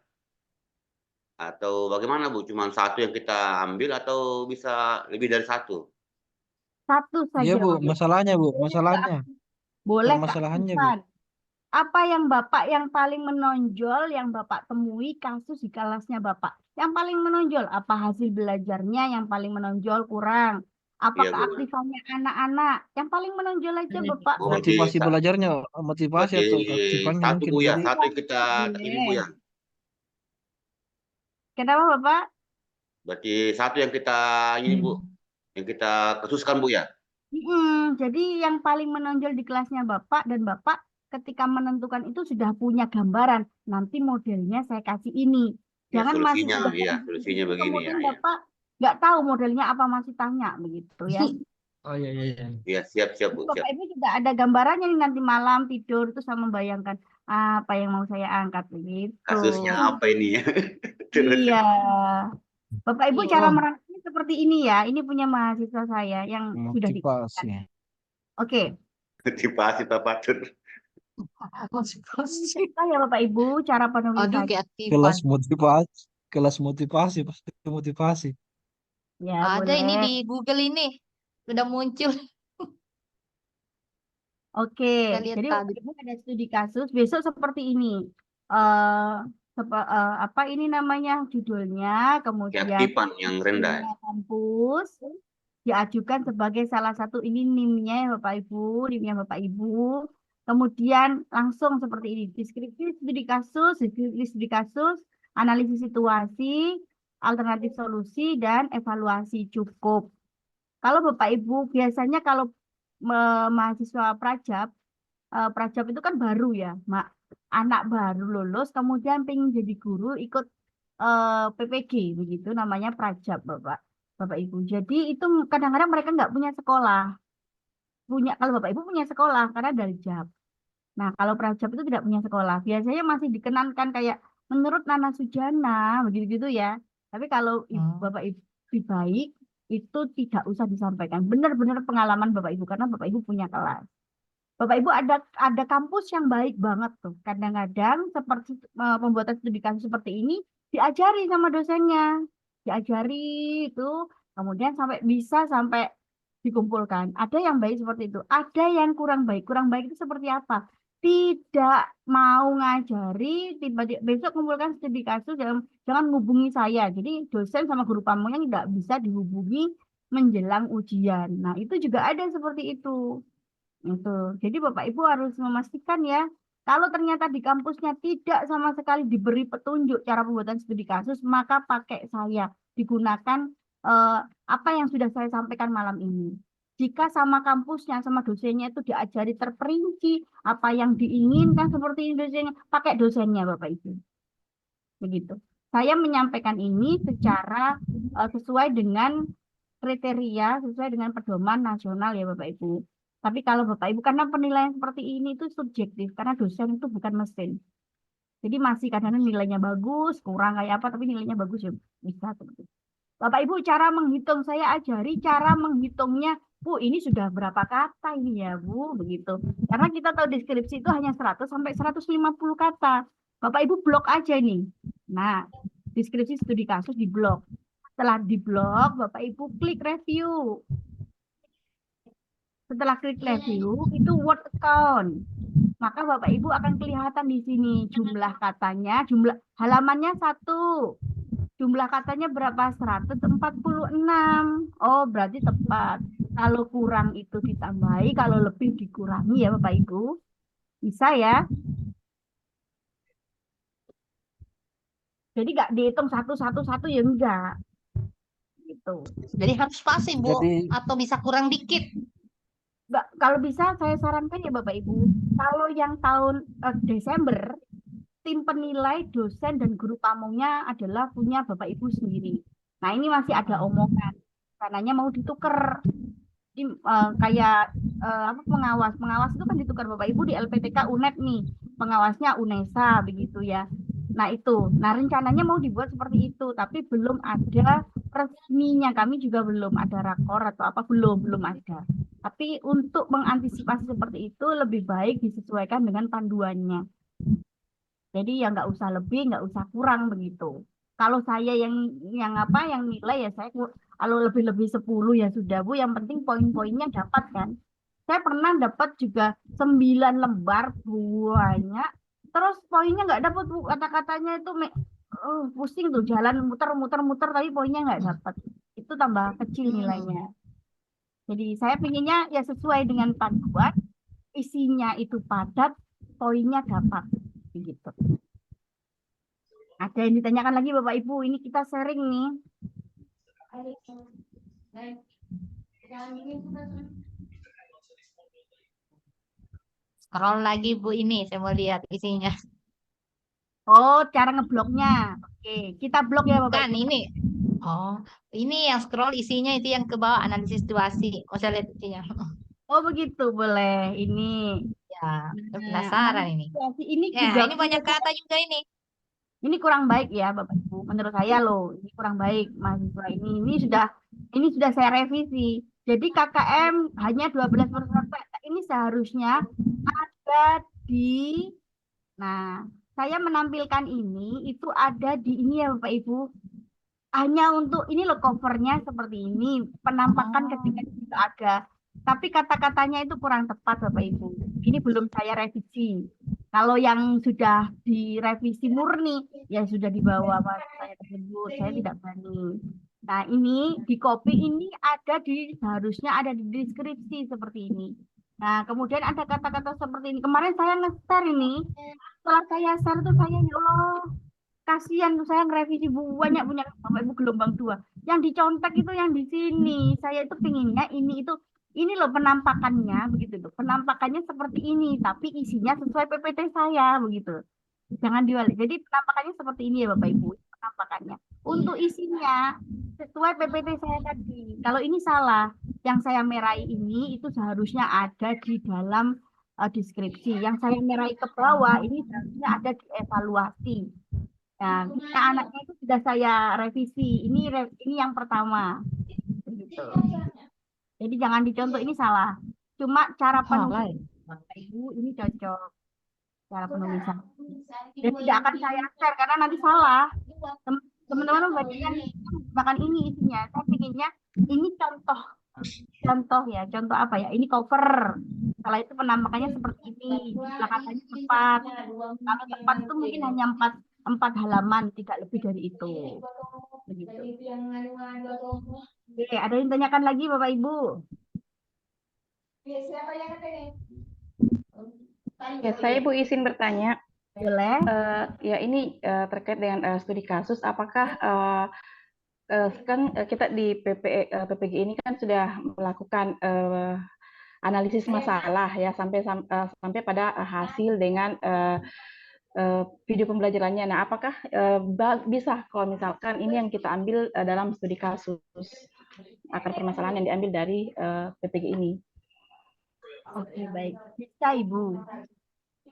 Atau bagaimana Bu? Cuma satu yang kita ambil atau bisa lebih dari satu? Satu Iya saja, Bu, Bapak Ibu. masalahnya Bu, Boleh masalahnya. Boleh Permasalahannya Bu. keaktifan. Apa yang Bapak yang paling menonjol yang Bapak temui kasus di kelasnya Bapak? Yang paling menonjol apa hasil belajarnya yang paling menonjol kurang? Apa Iya Bu. keaktifannya anak-anak? Yang paling menonjol aja Bapak. Oh, berarti Motivasi belajarnya, motivasi berarti atau keaktifannya satu mungkin Bu Bu. ya, Jadi satu yang kita ini Bu ya. Kenapa Bapak? Berarti satu yang kita ini Bu, yang kita khususkan Bu ya. Jadi yang paling menonjol di kelasnya Bapak dan Bapak ketika menentukan itu sudah punya gambaran. Nanti modelnya saya kasih ini. Ya, Jangan masih solusinya, sudah iya, solusinya begini kemudian ya. Bapak nggak tahu modelnya apa masih tanya begitu ya. oh iya iya iya. Iya, siap Bu, siap. Bapak Ibu juga ada gambarannya nih nanti malam tidur terus sama membayangkan apa yang mau saya angkat begitu. Kasusnya apa ini ya? Iya. Bapak Ibu cara Oh, merangkumnya seperti ini ya. Ini punya mahasiswa saya yang sudah motivasi. dikatakan. Oke. Motivasi Pak Patur. Kita ya Bapak Ibu cara Aduh, penulisan. keaktifan. Kelas motivasi pasti motivasi. Ya, Ada ini boleh. di Google ini. Sudah muncul. Oke, Saya lihat jadi tadi. Bapak Ibu ada studi kasus besok seperti ini. eh apa ini namanya judulnya, kemudian Keaktifan yang rendah. nama kampus diajukan sebagai salah satu ini NIM-nya ya Bapak Ibu, NIM-nya Bapak Ibu. Kemudian langsung seperti ini, deskripsi studi kasus, analisis situasi, alternatif solusi dan evaluasi cukup. Kalau Bapak Ibu biasanya kalau mahasiswa Prajab itu kan baru ya, Mak. Anak baru lulus kemudian pengen jadi guru ikut PPG begitu namanya Prajab, Bapak Ibu. Jadi itu kadang-kadang mereka nggak punya sekolah. Kalau Bapak Ibu punya sekolah karena dari JAB. Nah, kalau Prajab itu tidak punya sekolah. Biasanya masih dikenankan kayak menurut Nana Sujana begitu-gitu ya. Tapi kalau Bapak Ibu lebih baik itu tidak usah disampaikan. Benar-benar pengalaman Bapak Ibu karena Bapak Ibu punya kelas. Bapak Ibu ada kampus yang baik banget tuh. Kadang-kadang seperti pembuatan studi kasus seperti ini diajari sama dosennya. Diajari itu kemudian sampai dikumpulkan. Ada yang baik seperti itu, ada yang kurang baik. Kurang baik itu seperti apa? Tidak mau ngajari, tiba-tiba besok kumpulkan studi kasus, jangan hubungi saya. Jadi dosen sama guru pamunya tidak bisa dihubungi menjelang ujian. Nah, itu juga ada seperti itu. Itu. Jadi Bapak Ibu harus memastikan ya, kalau ternyata di kampusnya tidak sama sekali diberi petunjuk cara pembuatan studi kasus, maka pakai saya. Digunakan apa yang sudah saya sampaikan malam ini. Jika sama kampusnya, sama dosennya itu diajari terperinci, apa yang diinginkan seperti ini dosennya, pakai dosennya Bapak Ibu. Begitu. Saya menyampaikan ini secara sesuai dengan kriteria, sesuai dengan pedoman nasional ya Bapak Ibu. Tapi kalau Bapak Ibu, karena penilaian seperti ini itu subjektif, karena dosen itu bukan mesin. Jadi masih kadang-kadang nilainya bagus, kurang kayak apa, tapi nilainya bagus ya bisa seperti itu. Bapak Ibu, cara menghitung saya ajari cara menghitungnya. Bu, ini sudah berapa kata ini ya, Bu, begitu. Karena kita tahu deskripsi itu hanya 100 sampai 150 kata. Bapak Ibu blok aja nih. Nah, deskripsi studi kasus di blok. Setelah di blok, Bapak Ibu klik review. Setelah klik review, itu word count. Maka Bapak Ibu akan kelihatan di sini jumlah katanya, jumlah halamannya 1. Jumlah katanya berapa? 146. Oh, berarti tepat. Kalau kurang itu ditambahi, kalau lebih dikurangi ya Bapak Ibu. Bisa ya. Jadi nggak dihitung satu-satu ya enggak. Gitu. Jadi harus pasti, Bu. Jadi Atau bisa kurang dikit. Nggak, kalau bisa saya sarankan ya Bapak Ibu, kalau yang tahun Desember, tim penilai dosen dan guru pamongnya adalah punya Bapak Ibu sendiri. Nah, ini masih ada omongan. Karenanya mau ditukar. Jadi, kayak apa pengawas itu kan ditukar Bapak Ibu di LPTK UNED nih. Pengawasnya UNESA begitu ya. Nah, itu. Nah, rencananya mau dibuat seperti itu, tapi belum ada resminya. Kami juga belum ada rakor atau apa belum ada. Tapi untuk mengantisipasi seperti itu lebih baik disesuaikan dengan panduannya. Jadi ya nggak usah lebih, nggak usah kurang begitu. Kalau saya yang apa yang nilai ya saya kalau lebih-lebih 10 ya sudah Bu, yang penting poin-poinnya dapat kan. Saya pernah dapat juga 9 lembar banyak, terus poinnya nggak dapat Bu, kata-katanya itu pusing tuh jalan muter-muter-muter tapi poinnya nggak dapat. Itu tambah kecil nilainya. Jadi saya pinginnya ya sesuai dengan panduan, isinya itu padat, poinnya dapat begitu. Ada yang ditanyakan lagi Bapak Ibu, ini kita sharing nih. Scroll lagi Bu ini, saya mau lihat isinya. Oh, cara ngebloknya. Oke, kita blok ya Bapak Kan Ibu. ini. Oh, ini yang scroll isinya itu yang ke bawah analisis situasi. Oh, saya lihat isinya. Oh begitu, boleh. Ini. Ya, saya Nah, penasaran ini. analisis ini Ya, juga ini banyak kata juga ini. ini kurang baik ya Bapak Ibu. Menurut saya loh, ini kurang baik mahasiswa ini. Ini sudah saya revisi. Jadi KKM hanya 12%. Ini seharusnya ada di. Nah, saya menampilkan ini itu ada di ini ya Bapak Ibu. Hanya untuk ini loh covernya seperti ini, penampakan ketika itu ada. Tapi kata-katanya itu kurang tepat Bapak Ibu. Ini belum saya revisi. Kalau yang sudah direvisi murni, ya sudah dibawa saya tersebut. Saya tidak berani. Nah ini di copy ini seharusnya ada di deskripsi seperti ini. Nah kemudian ada kata-kata seperti ini. Kemarin saya nge-share ini. Setelah saya share tuh saya ya Allah. Kasihan tuh saya ngerevisi banyak punya Bapak Ibu gelombang 2. Yang dicontek itu yang di sini. Saya itu pinginnya ini loh penampakannya begitu loh. Penampakannya seperti ini, tapi isinya sesuai PPT saya begitu. Jangan diwalik. Jadi penampakannya seperti ini ya Bapak Ibu, penampakannya. Untuk isinya sesuai PPT saya tadi. Kalau ini salah, yang saya merahi ini itu seharusnya ada di dalam deskripsi. Yang saya merahi ke bawah ini seharusnya ada di evaluasi. Nah, anaknya itu sudah saya revisi. Ini yang pertama. Begitu. Jadi jangan dicontoh ini salah. Cuma cara penulisan Bapak Ibu ini cocok cara penulisan. Dan tidak akan saya share karena nanti salah. Teman-teman membacanya bahkan ini isinya. Saya pinginnya ini contoh ya. Contoh apa ya? Ini cover. Setelah itu penampakannya seperti ini. Belakangnya tepat. Kalau tepat itu mungkin hanya 4 halaman, tidak lebih dari itu. Begitu. Oke, ada yang tanyakan lagi Bapak Ibu? Ya, saya Ibu izin bertanya. Boleh. Ya ini terkait dengan studi kasus, apakah kan kita di PPG ini kan sudah melakukan analisis masalah ya sampai pada hasil dengan video pembelajarannya. Nah, apakah bisa kalau misalkan ini yang kita ambil dalam studi kasus akar permasalahan yang diambil dari PPG ini? Oke, baik. Bisa Ibu.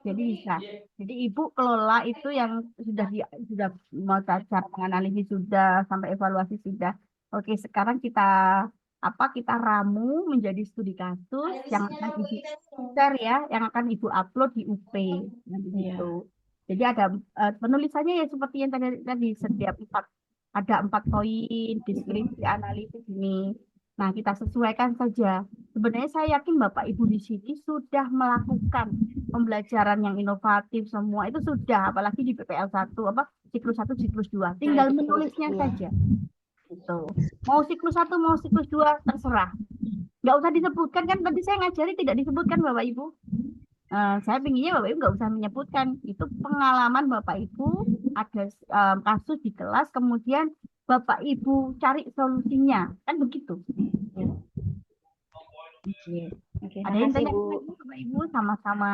Jadi bisa. Jadi Ibu kelola itu yang sudah mau cara menganalisis sudah sampai evaluasi sudah. Oke, sekarang kita ramu menjadi studi kasus yang akan Ibu share ya, yang akan Ibu upload di UP nanti gitu. Jadi ada penulisannya ya seperti yang tadi setiap ada 4 poin, deskripsi, analisis ini. Nah, kita sesuaikan saja. Sebenarnya saya yakin Bapak Ibu di sini sudah melakukan pembelajaran yang inovatif semua itu sudah, apalagi di PPL 1 siklus 1 siklus 2. Tinggal menulisnya saja. Gitu. Mau siklus 1 mau siklus 2 terserah. Nggak usah disebutkan kan tadi saya ngajari tidak disebutkan Bapak Ibu. Saya pinginnya Bapak Ibu nggak usah menyebutkan. Itu pengalaman Bapak Ibu ada kasus di kelas kemudian Bapak Ibu cari solusinya, kan begitu. Oke, Ada yang tanya Bu. lagi Bapak Ibu sama-sama.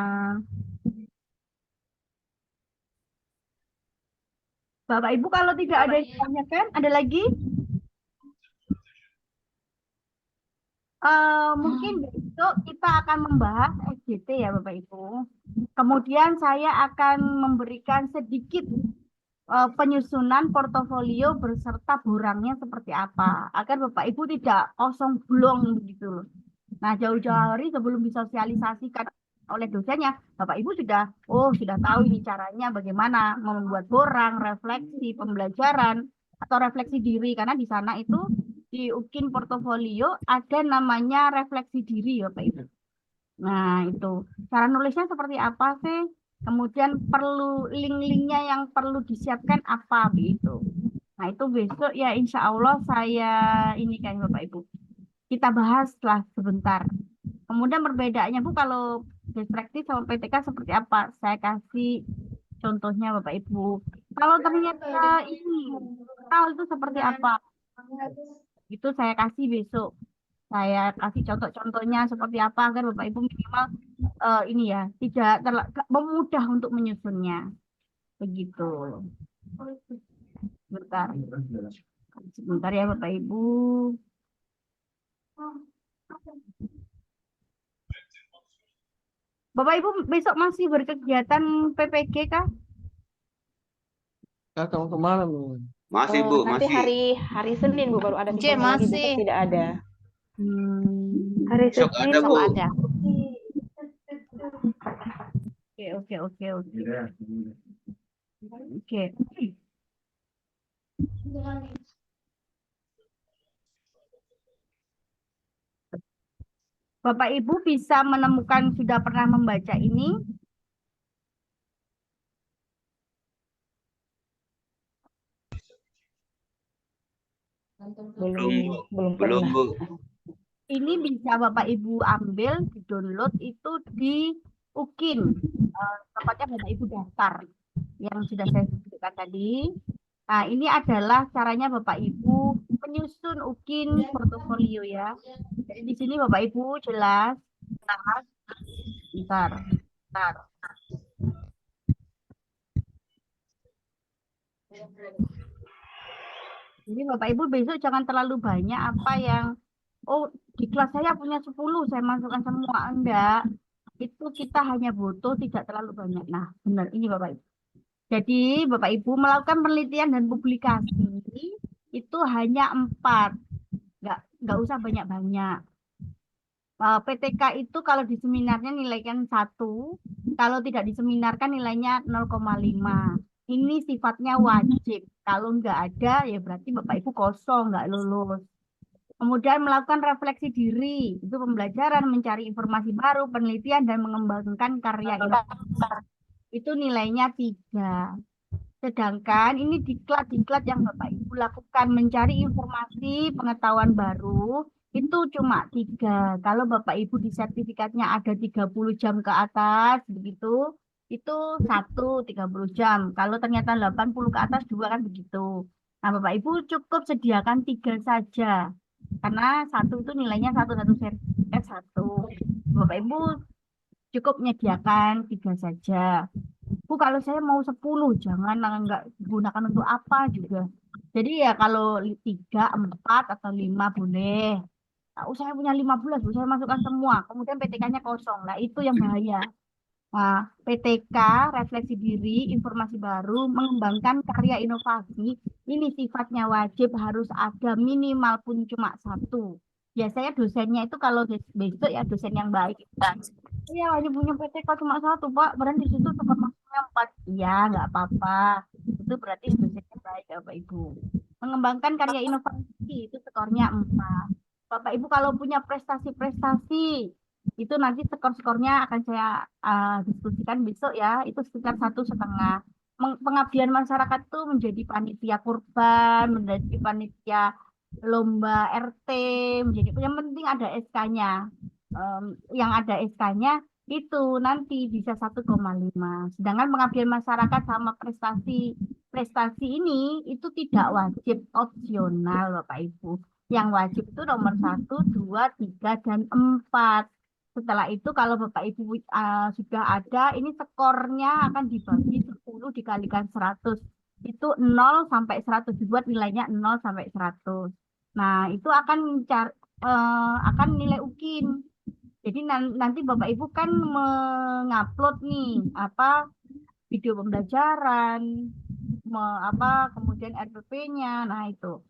Bapak Ibu kalau tidak ada yang ditanyakan, ada lagi? Mungkin besok kita akan membahas SJT ya Bapak Ibu. Kemudian saya akan memberikan sedikit penyusunan portofolio berserta borangnya seperti apa agar Bapak Ibu tidak kosong blong begitu loh. Nah jauh-jauh hari sebelum disosialisasikan oleh dosennya, Bapak Ibu sudah tahu ini caranya bagaimana membuat borang, refleksi, pembelajaran atau refleksi diri, karena di sana itu di UKIN portofolio ada namanya refleksi diri Bapak Ibu. Nah, itu cara nulisnya seperti apa sih? Kemudian perlu link-linknya yang perlu disiapkan apa begitu. Nah, itu besok ya insya Allah saya ini kan Bapak Ibu. Kita bahas setelah sebentar. Kemudian perbedaannya Bu kalau best practice sama PTK seperti apa? Saya kasih contohnya Bapak Ibu. Kalau ternyata ini tahu itu seperti apa? Itu saya kasih besok. Saya kasih contoh-contohnya seperti apa agar Bapak Ibu minimal ini ya tidak memudah untuk menyusunnya. Begitu. Sebentar ya Bapak Ibu. Bapak Ibu besok masih berkegiatan PPG kah? Kakak mau kemana Bu? Masih Bu, Nanti masih. hari Senin Bu baru ada C ketemuan lagi, besok masih. tidak ada. Hmm. Hari Besok ada Senin Bu. Ada. Oke. Oke. Bapak Ibu bisa menemukan sudah pernah membaca ini? belum Belum pernah. Bu. Ini bisa Bapak Ibu ambil, di-download itu di UKIN. Tempatnya Bapak Ibu daftar yang sudah saya sebutkan tadi. Nah, ini adalah caranya Bapak Ibu menyusun UKIN portofolio ya. Jadi di sini Bapak Ibu jelas. Bentar. Jadi Bapak Ibu besok jangan terlalu banyak apa yang di kelas saya punya 10 saya masukkan semua. Enggak. Itu kita hanya butuh tidak terlalu banyak. Nah, benar ini Bapak Ibu. Jadi Bapak Ibu melakukan penelitian dan publikasi itu hanya 4. Enggak usah banyak-banyak. PTK itu kalau di seminarnya nilaikan 1, kalau tidak diseminarkan nilainya 0,5. Ini sifatnya wajib. Kalau nggak ada ya berarti Bapak Ibu kosong, nggak lulus. Kemudian melakukan refleksi diri, itu pembelajaran, mencari informasi baru, penelitian, dan mengembangkan karya inovasi. Itu nilainya 3. Sedangkan ini diklat yang Bapak Ibu lakukan, mencari informasi, pengetahuan baru, itu cuma 3. Kalau Bapak Ibu di sertifikatnya ada 30 jam ke atas, begitu, itu 30 jam. Kalau ternyata 80 ke atas, 2 kan begitu. Nah, Bapak Ibu cukup sediakan 3 saja. Karena 1 itu nilainya satu sertifikat 1. Bapak Ibu cukup menyediakan 3 saja. Bu, kalau saya mau 10, jangan nggak gunakan untuk apa juga. Jadi ya kalau 3, 4, atau 5 boleh. Saya punya 15, Bu, saya masukkan semua. Kemudian PTK-nya kosong. Nah, itu yang bahaya. Nah, PTK, refleksi diri, informasi baru, mengembangkan karya inovasi, ini sifatnya wajib harus ada minimal pun cuma 1. Biasanya dosennya itu kalau besok ya dosen yang baik. Iya, hanya punya PTK cuma 1, Pak. Berarti di situ skor maksimalnya 4. Iya, nggak apa-apa. Itu berarti dosennya baik, Bapak Ibu. Mengembangkan karya inovasi, itu skornya 4. Bapak Ibu kalau punya prestasi-prestasi, itu nanti skor-skornya akan saya diskusikan besok ya. Itu sekitar 1,5. Pengabdian masyarakat itu menjadi panitia kurban, menjadi panitia lomba RT, menjadi yang penting ada SK-nya. Yang ada SK-nya itu nanti bisa 1,5. Sedangkan pengabdian masyarakat sama prestasi ini itu tidak wajib, opsional Bapak Ibu. Yang wajib itu nomor 1, 2, 3, dan 4. Setelah itu kalau Bapak Ibu sudah ada, ini skornya akan dibagi 10 dikalikan 100. Itu 0 sampai 100, dibuat nilainya 0 sampai 100. Nah, itu akan nilai UKIN. Jadi nanti Bapak Ibu kan mengupload nih video pembelajaran, kemudian RPP-nya. Nah, itu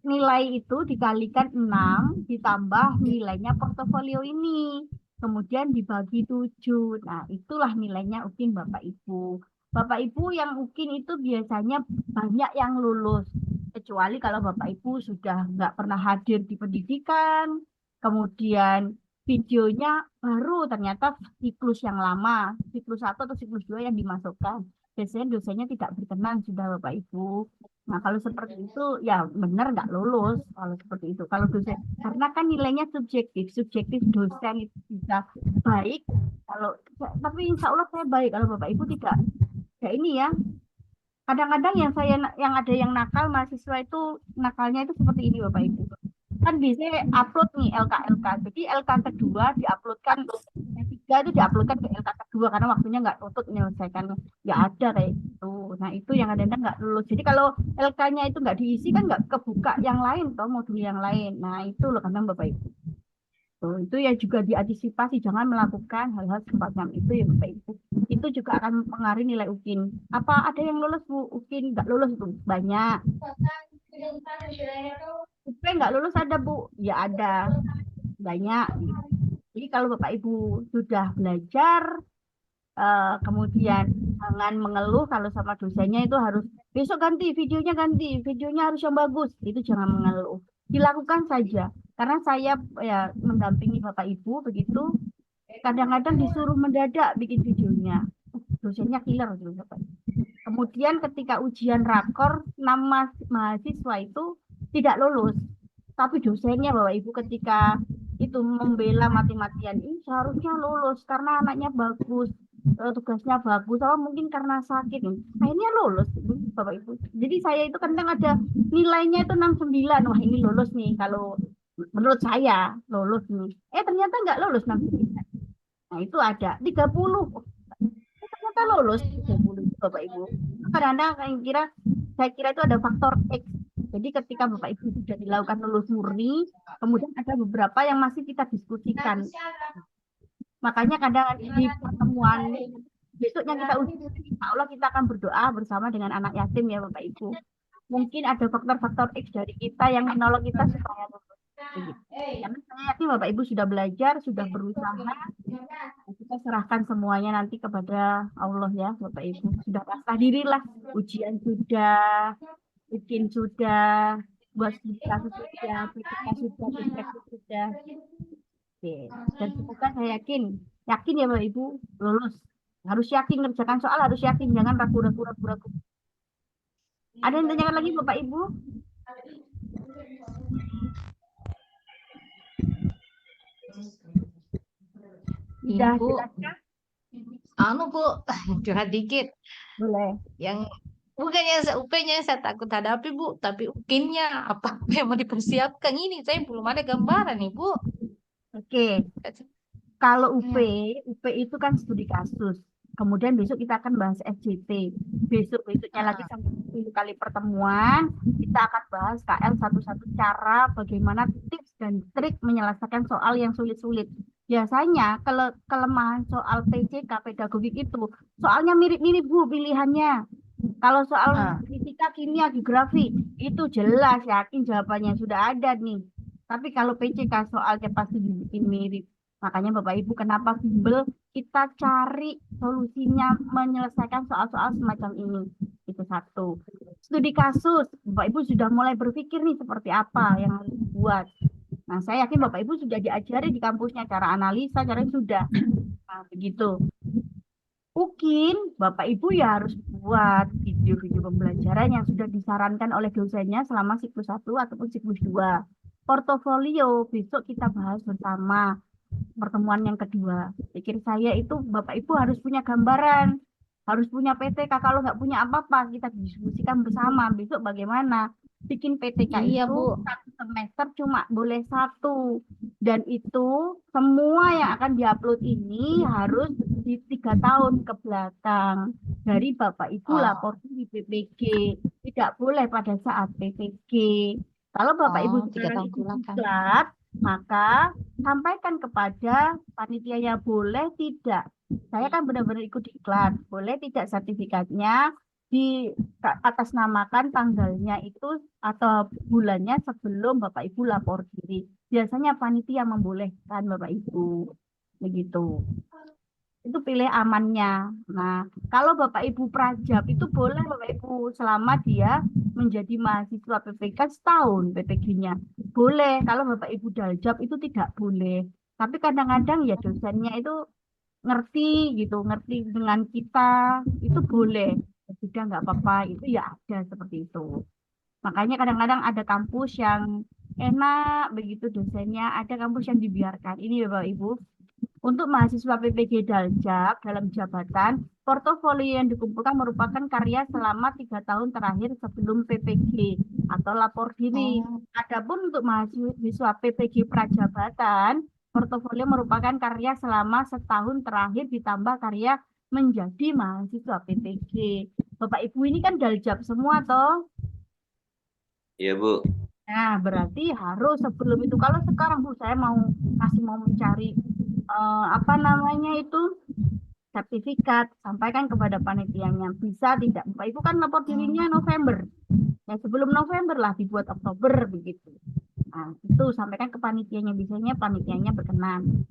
nilai itu dikalikan 6 ditambah nilainya portofolio ini. kemudian dibagi 7. Nah, itulah nilainya UKIN Bapak Ibu. Bapak Ibu yang UKIN itu biasanya banyak yang lulus. Kecuali kalau Bapak Ibu sudah nggak pernah hadir di pendidikan, kemudian videonya baru ternyata siklus yang lama, siklus 1 atau siklus 2 yang dimasukkan. Biasanya dosennya tidak berkenan sudah Bapak Ibu. Nah, kalau seperti itu ya benar nggak lulus kalau seperti itu. Kalau dosen, karena kan nilainya subjektif, subjektif dosen itu bisa baik. Kalau tapi insya Allah saya baik. Kalau Bapak Ibu tidak, ya ini ya. Kadang-kadang yang ada yang nakal mahasiswa itu nakalnya itu seperti ini Bapak Ibu. Kan bisa upload nih LK. Jadi LK kedua diuploadkan, ketiga itu diuploadkan ke LK kedua karena waktunya nggak tutup menyelesaikan. Ya ada kayak gitu. Nah itu yang kadang-kadang nggak lulus. Jadi kalau LK-nya itu nggak diisi kan nggak kebuka yang lain toh modul yang lain. Nah itu loh kadang Bapak Ibu. Tuh, itu ya juga diantisipasi, jangan melakukan hal-hal semacam itu ya Bapak Ibu. Itu juga akan mempengaruhi nilai UKIN. Apa ada yang lulus Bu? UKIN nggak lulus itu banyak. UP nggak lulus ada Bu? Ya ada, banyak. Jadi kalau Bapak Ibu sudah belajar, kemudian jangan mengeluh kalau sama dosennya itu harus besok videonya harus yang bagus. Itu jangan mengeluh. Dilakukan saja. Karena saya ya mendampingi Bapak Ibu begitu, kadang-kadang disuruh mendadak bikin videonya. Dosennya killer gitu Bapak. Kemudian ketika ujian rakor, 6 mahasiswa itu tidak lulus. Tapi dosennya Bapak Ibu ketika itu membela mati-matian, ini seharusnya lulus karena anaknya bagus, tugasnya bagus, atau mungkin karena sakit. Akhirnya lulus Bapak Ibu. Jadi saya itu kadang ada nilainya itu 69. Wah ini lulus nih kalau menurut saya lulus nih. Ternyata nggak lulus 69. Nah itu ada 30. Ternyata lulus 30 Bapak Ibu. Kadang-kadang saya kira itu ada faktor X. Jadi ketika Bapak Ibu sudah dilakukan lulus murni, kemudian ada beberapa yang masih kita diskusikan. Makanya kadang di pertemuan besoknya kita uji, insya Allah kita akan berdoa bersama dengan anak yatim ya Bapak Ibu. Mungkin ada faktor-faktor X dari kita yang menolong kita supaya lulus. Karena saya yakin Bapak Ibu sudah belajar, sudah berusaha, kita serahkan semuanya nanti kepada Allah ya Bapak Ibu. Sudah pasrah dirilah, ujian sudah, bikin sudah, buat kasus sudah, PTK sudah, praktik sudah. Oke. Dan semoga saya yakin ya Bapak Ibu lulus. Harus yakin ngerjakan soal, harus yakin, jangan ragu-ragu. Ada yang tanyakan lagi Bapak Ibu? Sudah Ibu, jelaskan? Bu, curhat dikit. Boleh. Yang bukannya UP-nya saya takut hadapi Bu, tapi UKIN-nya apa yang mau dipersiapkan ini? Saya belum ada gambaran nih Bu. Oke. Kalau UP itu kan studi kasus. Kemudian besok kita akan bahas FJT. Besoknya lagi sampai 10 kali pertemuan, kita akan bahas KL satu-satu cara bagaimana tips dan trik menyelesaikan soal yang sulit-sulit. Biasanya kalau kelemahan soal PCK pedagogik itu soalnya mirip-mirip Bu pilihannya. Kalau soal fisika, kimia, geografi itu jelas yakin jawabannya sudah ada nih. Tapi kalau PCK soalnya pasti dibikin mirip. Makanya Bapak Ibu kenapa bimbel kita cari solusinya menyelesaikan soal-soal semacam ini. Itu satu. Studi kasus, Bapak Ibu sudah mulai berpikir nih seperti apa yang harus dibuat. Nah, saya yakin Bapak Ibu sudah diajari di kampusnya cara analisa, cara sudah. Nah, begitu. Mungkin Bapak Ibu ya harus buat video-video pembelajaran yang sudah disarankan oleh dosennya selama siklus 1 ataupun siklus 2. Portofolio besok kita bahas bersama pertemuan yang kedua. Pikir saya itu Bapak Ibu harus punya gambaran, harus punya PTK. Kalau nggak punya apa-apa, kita diskusikan bersama. Besok bagaimana bikin PTK Iya, itu Bu. 1 semester cuma boleh 1. Dan itu semua yang akan diupload ini harus di 3 tahun ke belakang. Dari Bapak Ibu lapor di PPG. Tidak boleh pada saat PPG. Kalau Bapak Ibu 3 sekarang tahun itu belakang. diklat, maka sampaikan kepada panitianya boleh tidak. Saya kan benar-benar ikut diklat, boleh tidak sertifikatnya di atasnamakan tanggalnya itu atau bulannya sebelum Bapak Ibu lapor diri. Biasanya panitia membolehkan Bapak Ibu. begitu. Itu pilih amannya. Nah, kalau Bapak Ibu Prajab itu boleh Bapak Ibu selama dia menjadi mahasiswa PPK setahun PPG-nya. Boleh, kalau Bapak Ibu Daljab itu tidak boleh. Tapi kadang-kadang ya dosennya itu ngerti gitu, ngerti dengan kita, itu boleh. Ya sudah nggak apa-apa, itu ya ada seperti itu. Makanya kadang-kadang ada kampus yang enak begitu dosennya, ada kampus yang dibiarkan. Ini ya Bapak Ibu. Untuk mahasiswa PPG Daljab dalam jabatan, portofolio yang dikumpulkan merupakan karya selama 3 tahun terakhir sebelum PPG atau lapor diri. Oh, Adapun untuk mahasiswa PPG Prajabatan, portofolio merupakan karya selama setahun terakhir ditambah karya menjadi mahasiswa PPG. Bapak Ibu ini kan Daljab semua toh. Iya Bu. Nah, berarti harus sebelum itu. Kalau sekarang Bu, saya masih mau mencari apa namanya itu sertifikat, sampaikan kepada panitianya. Bisa tidak? Bapak Ibu kan lapor dirinya November. Ya, sebelum November lah dibuat Oktober begitu. Nah, itu sampaikan ke panitianya. Biasanya panitianya berkenan.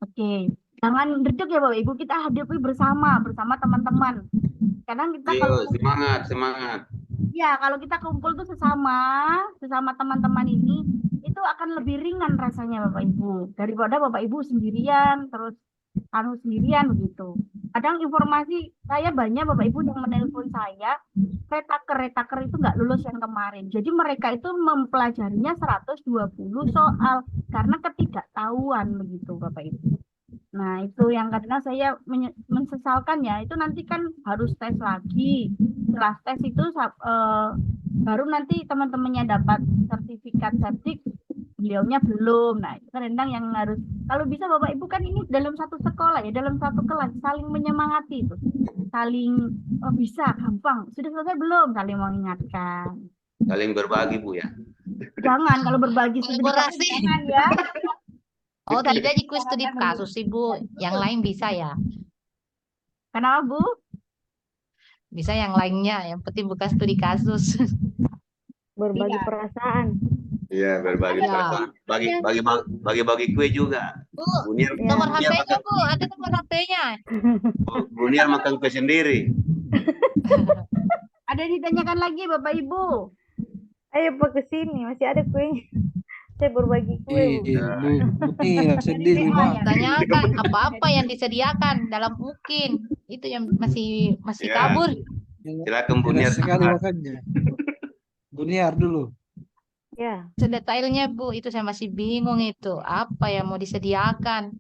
Oke. Jangan redek ya Bapak Ibu, kita hadapi bersama teman-teman. Kadang kita kalau Ayo, semangat, semangat. ya, kalau kita kumpul tuh sesama teman-teman ini, itu akan lebih ringan rasanya Bapak Ibu. Daripada Bapak Ibu sendirian, terus sendirian begitu. Kadang informasi saya banyak Bapak Ibu yang menelpon saya, retaker itu nggak lulus yang kemarin. Jadi mereka itu mempelajarinya 120 soal karena ketidaktahuan begitu Bapak Ibu. Nah, itu yang kadang saya mensesalkan ya, itu nanti kan harus tes lagi. Setelah tes itu baru nanti teman-temannya dapat sertifikat beliaunya belum. Nah, itu kadang yang harus, kalau bisa Bapak Ibu kan ini dalam satu sekolah ya, dalam satu kelas, saling menyemangati itu. Saling, oh bisa, gampang. Sudah selesai belum? Saling mengingatkan. Saling berbagi Bu ya. Jangan, kalau berbagi sedikit kolaborasi. jangan ya. Oh, tidak di kuis studi kasus sih, Bu. Yang lain bisa ya. Kenapa Bu? Bisa yang lainnya, yang penting bukan studi kasus. Berbagi Iya. perasaan. Iya, berbagi Ya. perasaan. Bagi kue juga. Bu, Bunir, nomor Bunir HP-nya, makan, Bu. Ada nomor HP-nya. Bunir makan kue sendiri. Ada yang ditanyakan lagi Bapak Ibu? Ayo Pak ke sini, masih ada kuenya. Saya berbagi kue, Bu. Bu Nia sedih WA Mak. ya? Tanyakan apa-apa yang disediakan dalam mungkin. Itu yang masih Ya. kabur. Silakan Bunir. Jelas sekali makanya. Bu Niar dulu. Ya, Sedetailnya, Bu, itu saya masih bingung itu. Apa yang mau disediakan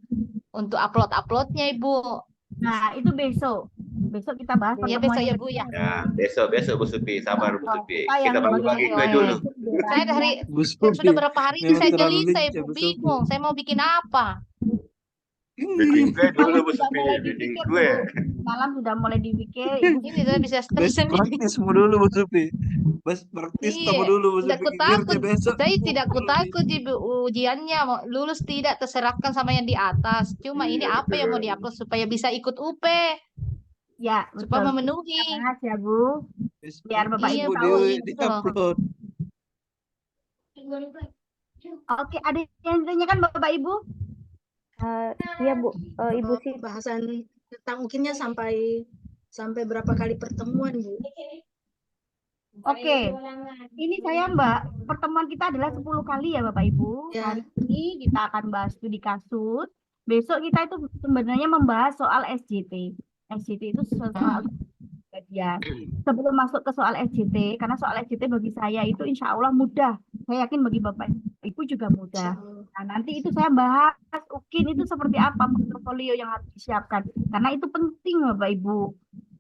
untuk upload-uploadnya, Ibu. Nah, itu besok. Besok kita bahas Ya, pertemuan besok ya, yang Bu, ya. Ya, besok Bu Supi, sabar Bu Supi. Kita yang Kita bagi-bagi kue bagian- dulu. Saya dari Bu Supi. sudah berapa hari ini Memang saya terlalu gelisah, lincah, Ibu. Bu Supi. Bingung. Saya mau bikin apa? Bikin kue dulu Bu sudah Supi, mulai bikin dipikir kue. Bu. Malam sudah mulai dipikir. Ini saya bisa stres Best sendiri. praktis mu dulu Bu Supi. Best praktis tamu Iya, dulu Bu tidak Supi. kutakut. Besok. Saya tidak kutakut di ujiannya mau lulus tidak terserahkan sama yang di atas. Cuma ini Iya, apa yang mau diupload supaya bisa ikut UP, Ya, supaya betul. memenuhi. Kita bahas ya Bu. Best Biar Bapak Iya, Ibu praktis Bu tahu. di upload. Oke, ada yang ditanyakan Bapak Ibu? iya Bu, Ibu sih. Bahasan tentang mungkinnya sampai berapa kali pertemuan, Bu? Oke. Ini saya Mbak, pertemuan kita adalah 10 kali ya Bapak Ibu. Ya. Hari ini kita akan bahas studi kasus. Besok kita itu sebenarnya membahas soal SJT. SJT itu soal kejadian. Sebelum masuk ke soal SJT, karena soal SJT bagi saya itu insya Allah mudah. Saya yakin bagi Bapak Ibu juga mudah. Nah, nanti itu saya bahas UKIN itu seperti apa portofolio yang harus disiapkan. Karena itu penting Bapak Ibu.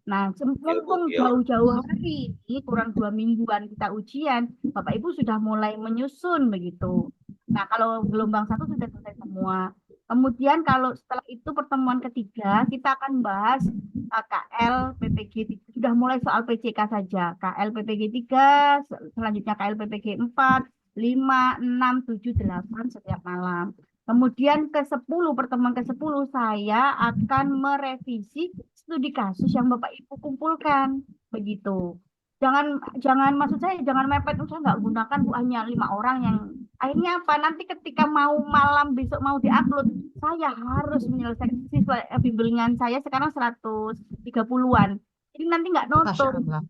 Nah, mumpung iya. jauh-jauh hari ini, kurang 2 mingguan kita ujian, Bapak Ibu sudah mulai menyusun begitu. Nah, kalau gelombang 1 sudah selesai semua. Kemudian kalau setelah itu pertemuan ketiga, kita akan bahas KL PPG 3. Sudah mulai soal PCK saja. KL PPG 3, selanjutnya KL PPG 4, 5, 6, 7, 8 setiap malam. Kemudian pertemuan ke-10 saya akan merevisi studi kasus yang Bapak Ibu kumpulkan. Begitu. jangan maksud saya jangan mepet. Saya nggak gunakan Bu, hanya 5 orang yang akhirnya apa, nanti ketika mau malam besok mau diupload saya harus menyelesaikan siswa bimbingan saya sekarang 130-an, jadi nanti nggak Masya nonton Allah.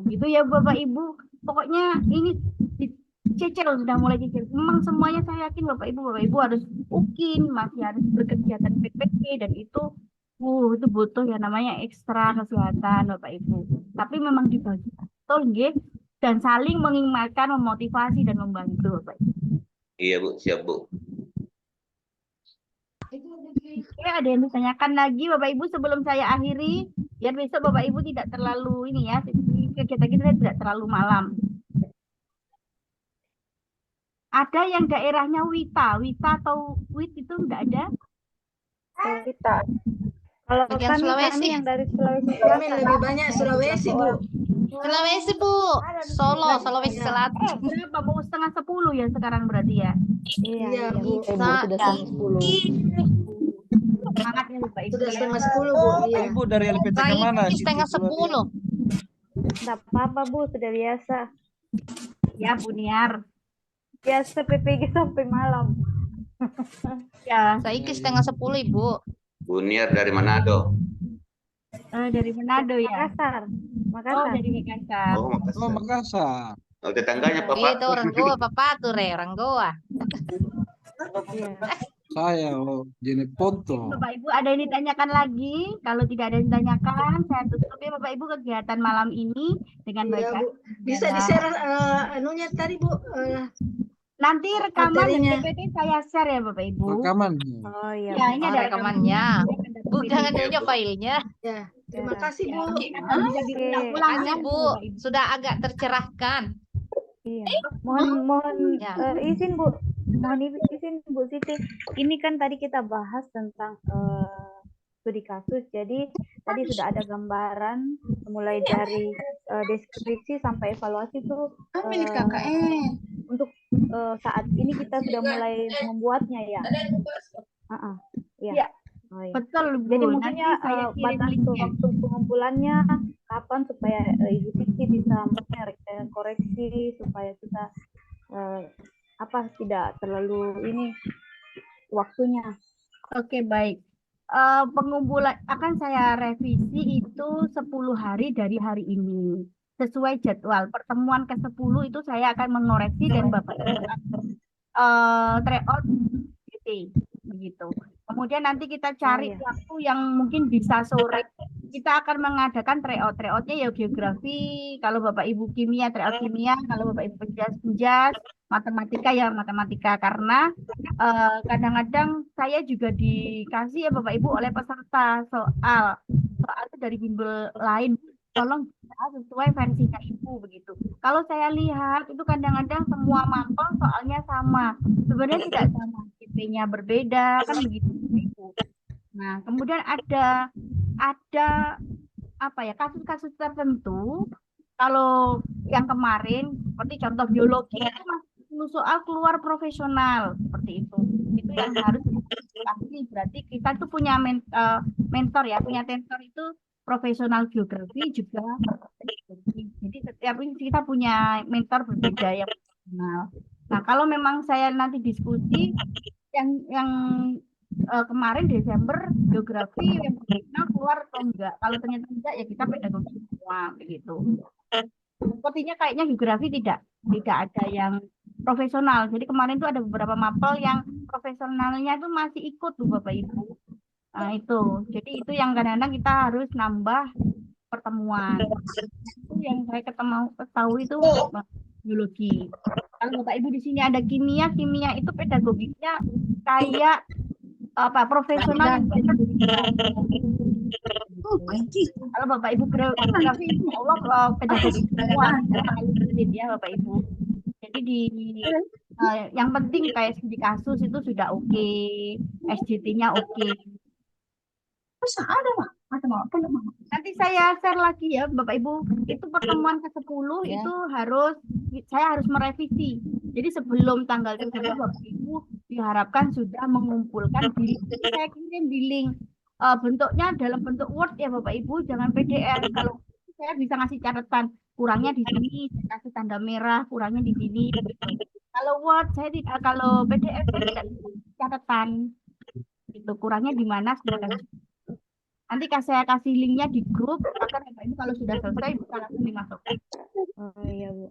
gitu ya Bapak Ibu. Pokoknya ini cicil, sudah mulai cicil. Memang semuanya saya yakin Bapak Ibu harus UKIN, masih harus berkegiatan PPG, dan itu butuh ya namanya ekstra kesehatan Bapak Ibu. Tapi memang dibagi betul nggih, dan saling mengingatkan, memotivasi dan membantu Bapak Ibu. Iya Bu, siap Bu. Oke, ada yang ditanyakan lagi Bapak Ibu sebelum saya akhiri? Biar besok Bapak Ibu tidak terlalu ini ya, kegiatan kita tidak terlalu malam. Ada yang daerahnya Wita atau Wit itu enggak ada? Kita. Kalau Bagian Sulawesi. kami yang dari Sulawesi Kami lebih banyak Sulawesi, Bu. Sulawesi Bu, Solo, Sulawesi Selatan. Berapa Bu? 9:30 ya sekarang berarti ya? Iya, Bu. Bu, sudah setengah 10. Semangat ya Bapak Ibu. Sudah 9:30, Bu. Iya. Ibu dari LPTK Saya mana? ini setengah 10. Tidak apa-apa Bu, sudah biasa. Ya Bu Niar. Biasa PPG sampai malam. Ya, Saya ini setengah 10 Ibu. Bu Niar dari Manado. dari Manado ya. Makassar. Oh, Makassar. dari Makassar. Oh, Oh, Makassar. Makassar. Oh, tetangganya Papa. Itu orang Goa, Papa tuh orang Goa. Iya. Saya Jene Ponto. Bapak Ibu ada yang ditanyakan lagi? Kalau tidak ada yang ditanyakan, saya tutup ya Bapak Ibu kegiatan malam ini dengan Iya, baca. Bu. Bisa di-share anunya tadi, Bu. Nanti rekaman dan Materinya. PPT saya share ya Bapak Ibu. Rekamannya. Oh iya. Ya, ini Oh, ada rekamannya. Bu, jangan punya filenya. Ya, terima kasih, Bu. Bisa diulang Oke. ulang ya Makasih Bu, Bapak Ibu. sudah agak tercerahkan. Iya. Mohon Ya. izin Bu. Mohon izin Bu Siti. Ini kan tadi kita bahas tentang studi kasus. Jadi tadi sudah ada gambaran mulai dari deskripsi sampai evaluasi itu untuk saat ini kita sudah mulai membuatnya ya. Iya. Iya. Oh, iya. Betul Bu. Jadi Nanti mungkinnya saya kirim batas linknya. waktu pengumpulannya kapan supaya Ibu Siti bisa koreksi supaya kita tidak terlalu ini waktunya. Oke, baik. Pengumpulan akan saya revisi itu 10 hari dari hari ini. Sesuai jadwal pertemuan ke-10 itu saya akan mengoreksi dan Bapak Ibu akan tryout PT begitu. Kemudian nanti kita cari iya. waktu yang mungkin bisa sore. Kita akan mengadakan tryout. Tryoutnya ya geografi, kalau Bapak Ibu kimia, tryout kimia, kalau Bapak Ibu penjas, matematika ya matematika. Karena kadang-kadang saya juga dikasih ya Bapak Ibu oleh peserta soal itu dari bimbel lain. Tolong sesuai versinya Ibu begitu. Kalau saya lihat itu kadang-kadang semua mapel soalnya sama. Sebenarnya tidak sama, IP-nya berbeda kan begitu Ibu. Nah, kemudian ada apa ya, kasus-kasus tertentu. Kalau yang kemarin seperti contoh biologi itu masih soal keluar profesional seperti itu. Itu yang harus pasti berarti kita tuh punya mentor ya, punya mentor itu profesional geografi juga. Jadi setiap ini kita punya mentor berbeda yang profesional. Nah, kalau memang saya nanti diskusi yang kemarin Desember geografi yang profesional keluar atau enggak. Kalau ternyata enggak ya kita pedagogi semua begitu. Sepertinya kayaknya geografi tidak ada yang profesional. Jadi kemarin tuh ada beberapa mapel yang profesionalnya itu masih ikut tuh Bapak Ibu. Nah, itu. Jadi itu yang kadang-kadang kita harus nambah pertemuan. Itu yang saya ketahui itu biologi. Kalau Bapak Ibu di sini ada kimia itu pedagogiknya kayak profesional. Kalau Bapak Ibu geografi Allah pedagogik semua ya Bapak Ibu. Jadi yang penting kayak studi kasus itu sudah oke, SJT-nya oke. Nanti saya share lagi ya Bapak Ibu. Itu pertemuan ke-10 itu saya harus merevisi. Jadi sebelum tanggal 30 Bapak Ibu diharapkan sudah mengumpulkan di link. Saya kirim di link. Bentuknya dalam bentuk Word ya Bapak Ibu, jangan PDF. Kalau saya bisa ngasih catatan, kurangnya di sini, saya kasih tanda merah, kurangnya di sini. Kalau Word saya tidak, kalau PDF saya tidak bisa catatan. Itu kurangnya di mana sudah. Nanti saya kasih linknya di grup, agar Bapak Ibu kalau sudah selesai bisa langsung dimasukkan. Oh iya Bu.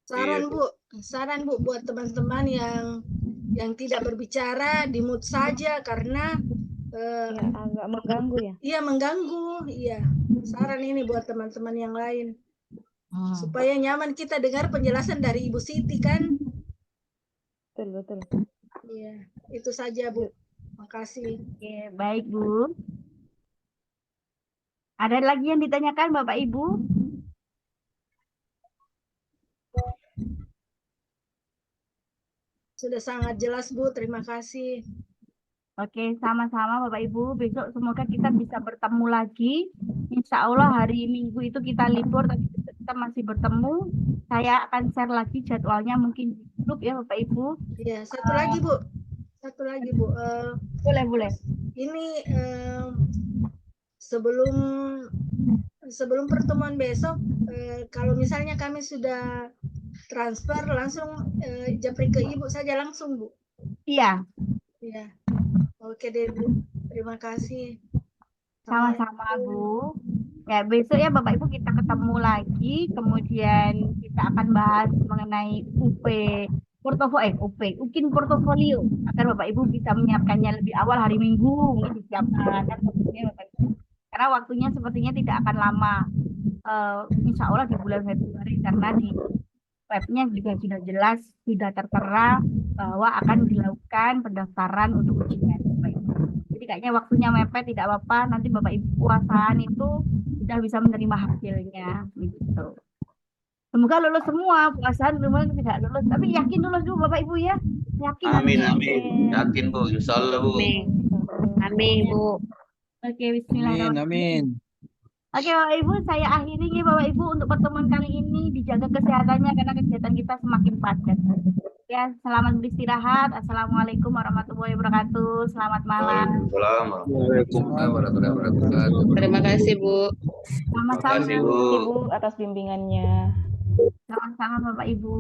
Saran Bu, saran Bu buat teman-teman yang tidak berbicara di mute saja karena Ya, agak mengganggu ya. iya mengganggu. Iya. Saran ini buat teman-teman yang lain supaya nyaman kita dengar penjelasan dari Ibu Siti kan. Betul, betul. Iya, itu saja Bu. Makasih. Oke, baik Bu. Ada lagi yang ditanyakan Bapak Ibu? Sudah sangat jelas Bu, terima kasih. Oke, sama-sama Bapak Ibu. Besok semoga kita bisa bertemu lagi. Insya Allah hari Minggu itu kita libur, tapi kita masih bertemu. Saya akan share lagi jadwalnya mungkin di grup ya Bapak Ibu. Iya, satu lagi Bu. Satu lagi Bu. Boleh. Ini sebelum pertemuan besok, kalau misalnya kami sudah transfer langsung japri ke Ibu saja langsung Bu. Iya, Iya. Oke deh Bu. Terima kasih. sama-sama Bu. Ya, besok ya Bapak Ibu kita ketemu lagi. Kemudian kita akan bahas mengenai UKIN portofolio agar Bapak Ibu bisa menyiapkannya lebih awal hari Minggu mungkin disiapkan kan maksudnya Bapak Ibu. Karena waktunya sepertinya tidak akan lama. Insya Allah di bulan Februari karena di webnya juga sudah jelas, sudah tertera bahwa akan dilakukan pendaftaran untuk ujian. Bapak Ibu. Jadi kayaknya waktunya mepet tidak apa-apa. Nanti Bapak Ibu puasaan itu sudah bisa menerima hasilnya. Gitu. Semoga lulus semua, puasaan memang tidak lulus. Tapi yakin lulus dulu Bapak Ibu ya. Yakin. Amin. Yakin Bu, insya Allah Bu. Amin Bu. Oke, Amin, bismillahirrahmanirrahim. amin. Oke Bapak Ibu, saya akhiri ya Bapak Ibu untuk pertemuan kali ini. Dijaga kesehatannya karena kegiatan kita semakin padat. Ya, selamat beristirahat. Assalamualaikum warahmatullahi wabarakatuh. Selamat malam. Waalaikumsalam warahmatullahi wabarakatuh. Terima kasih Bu. Sama-sama. Terima kasih Bu. Terima kasih Bu atas bimbingannya. Sama-sama Bapak Ibu.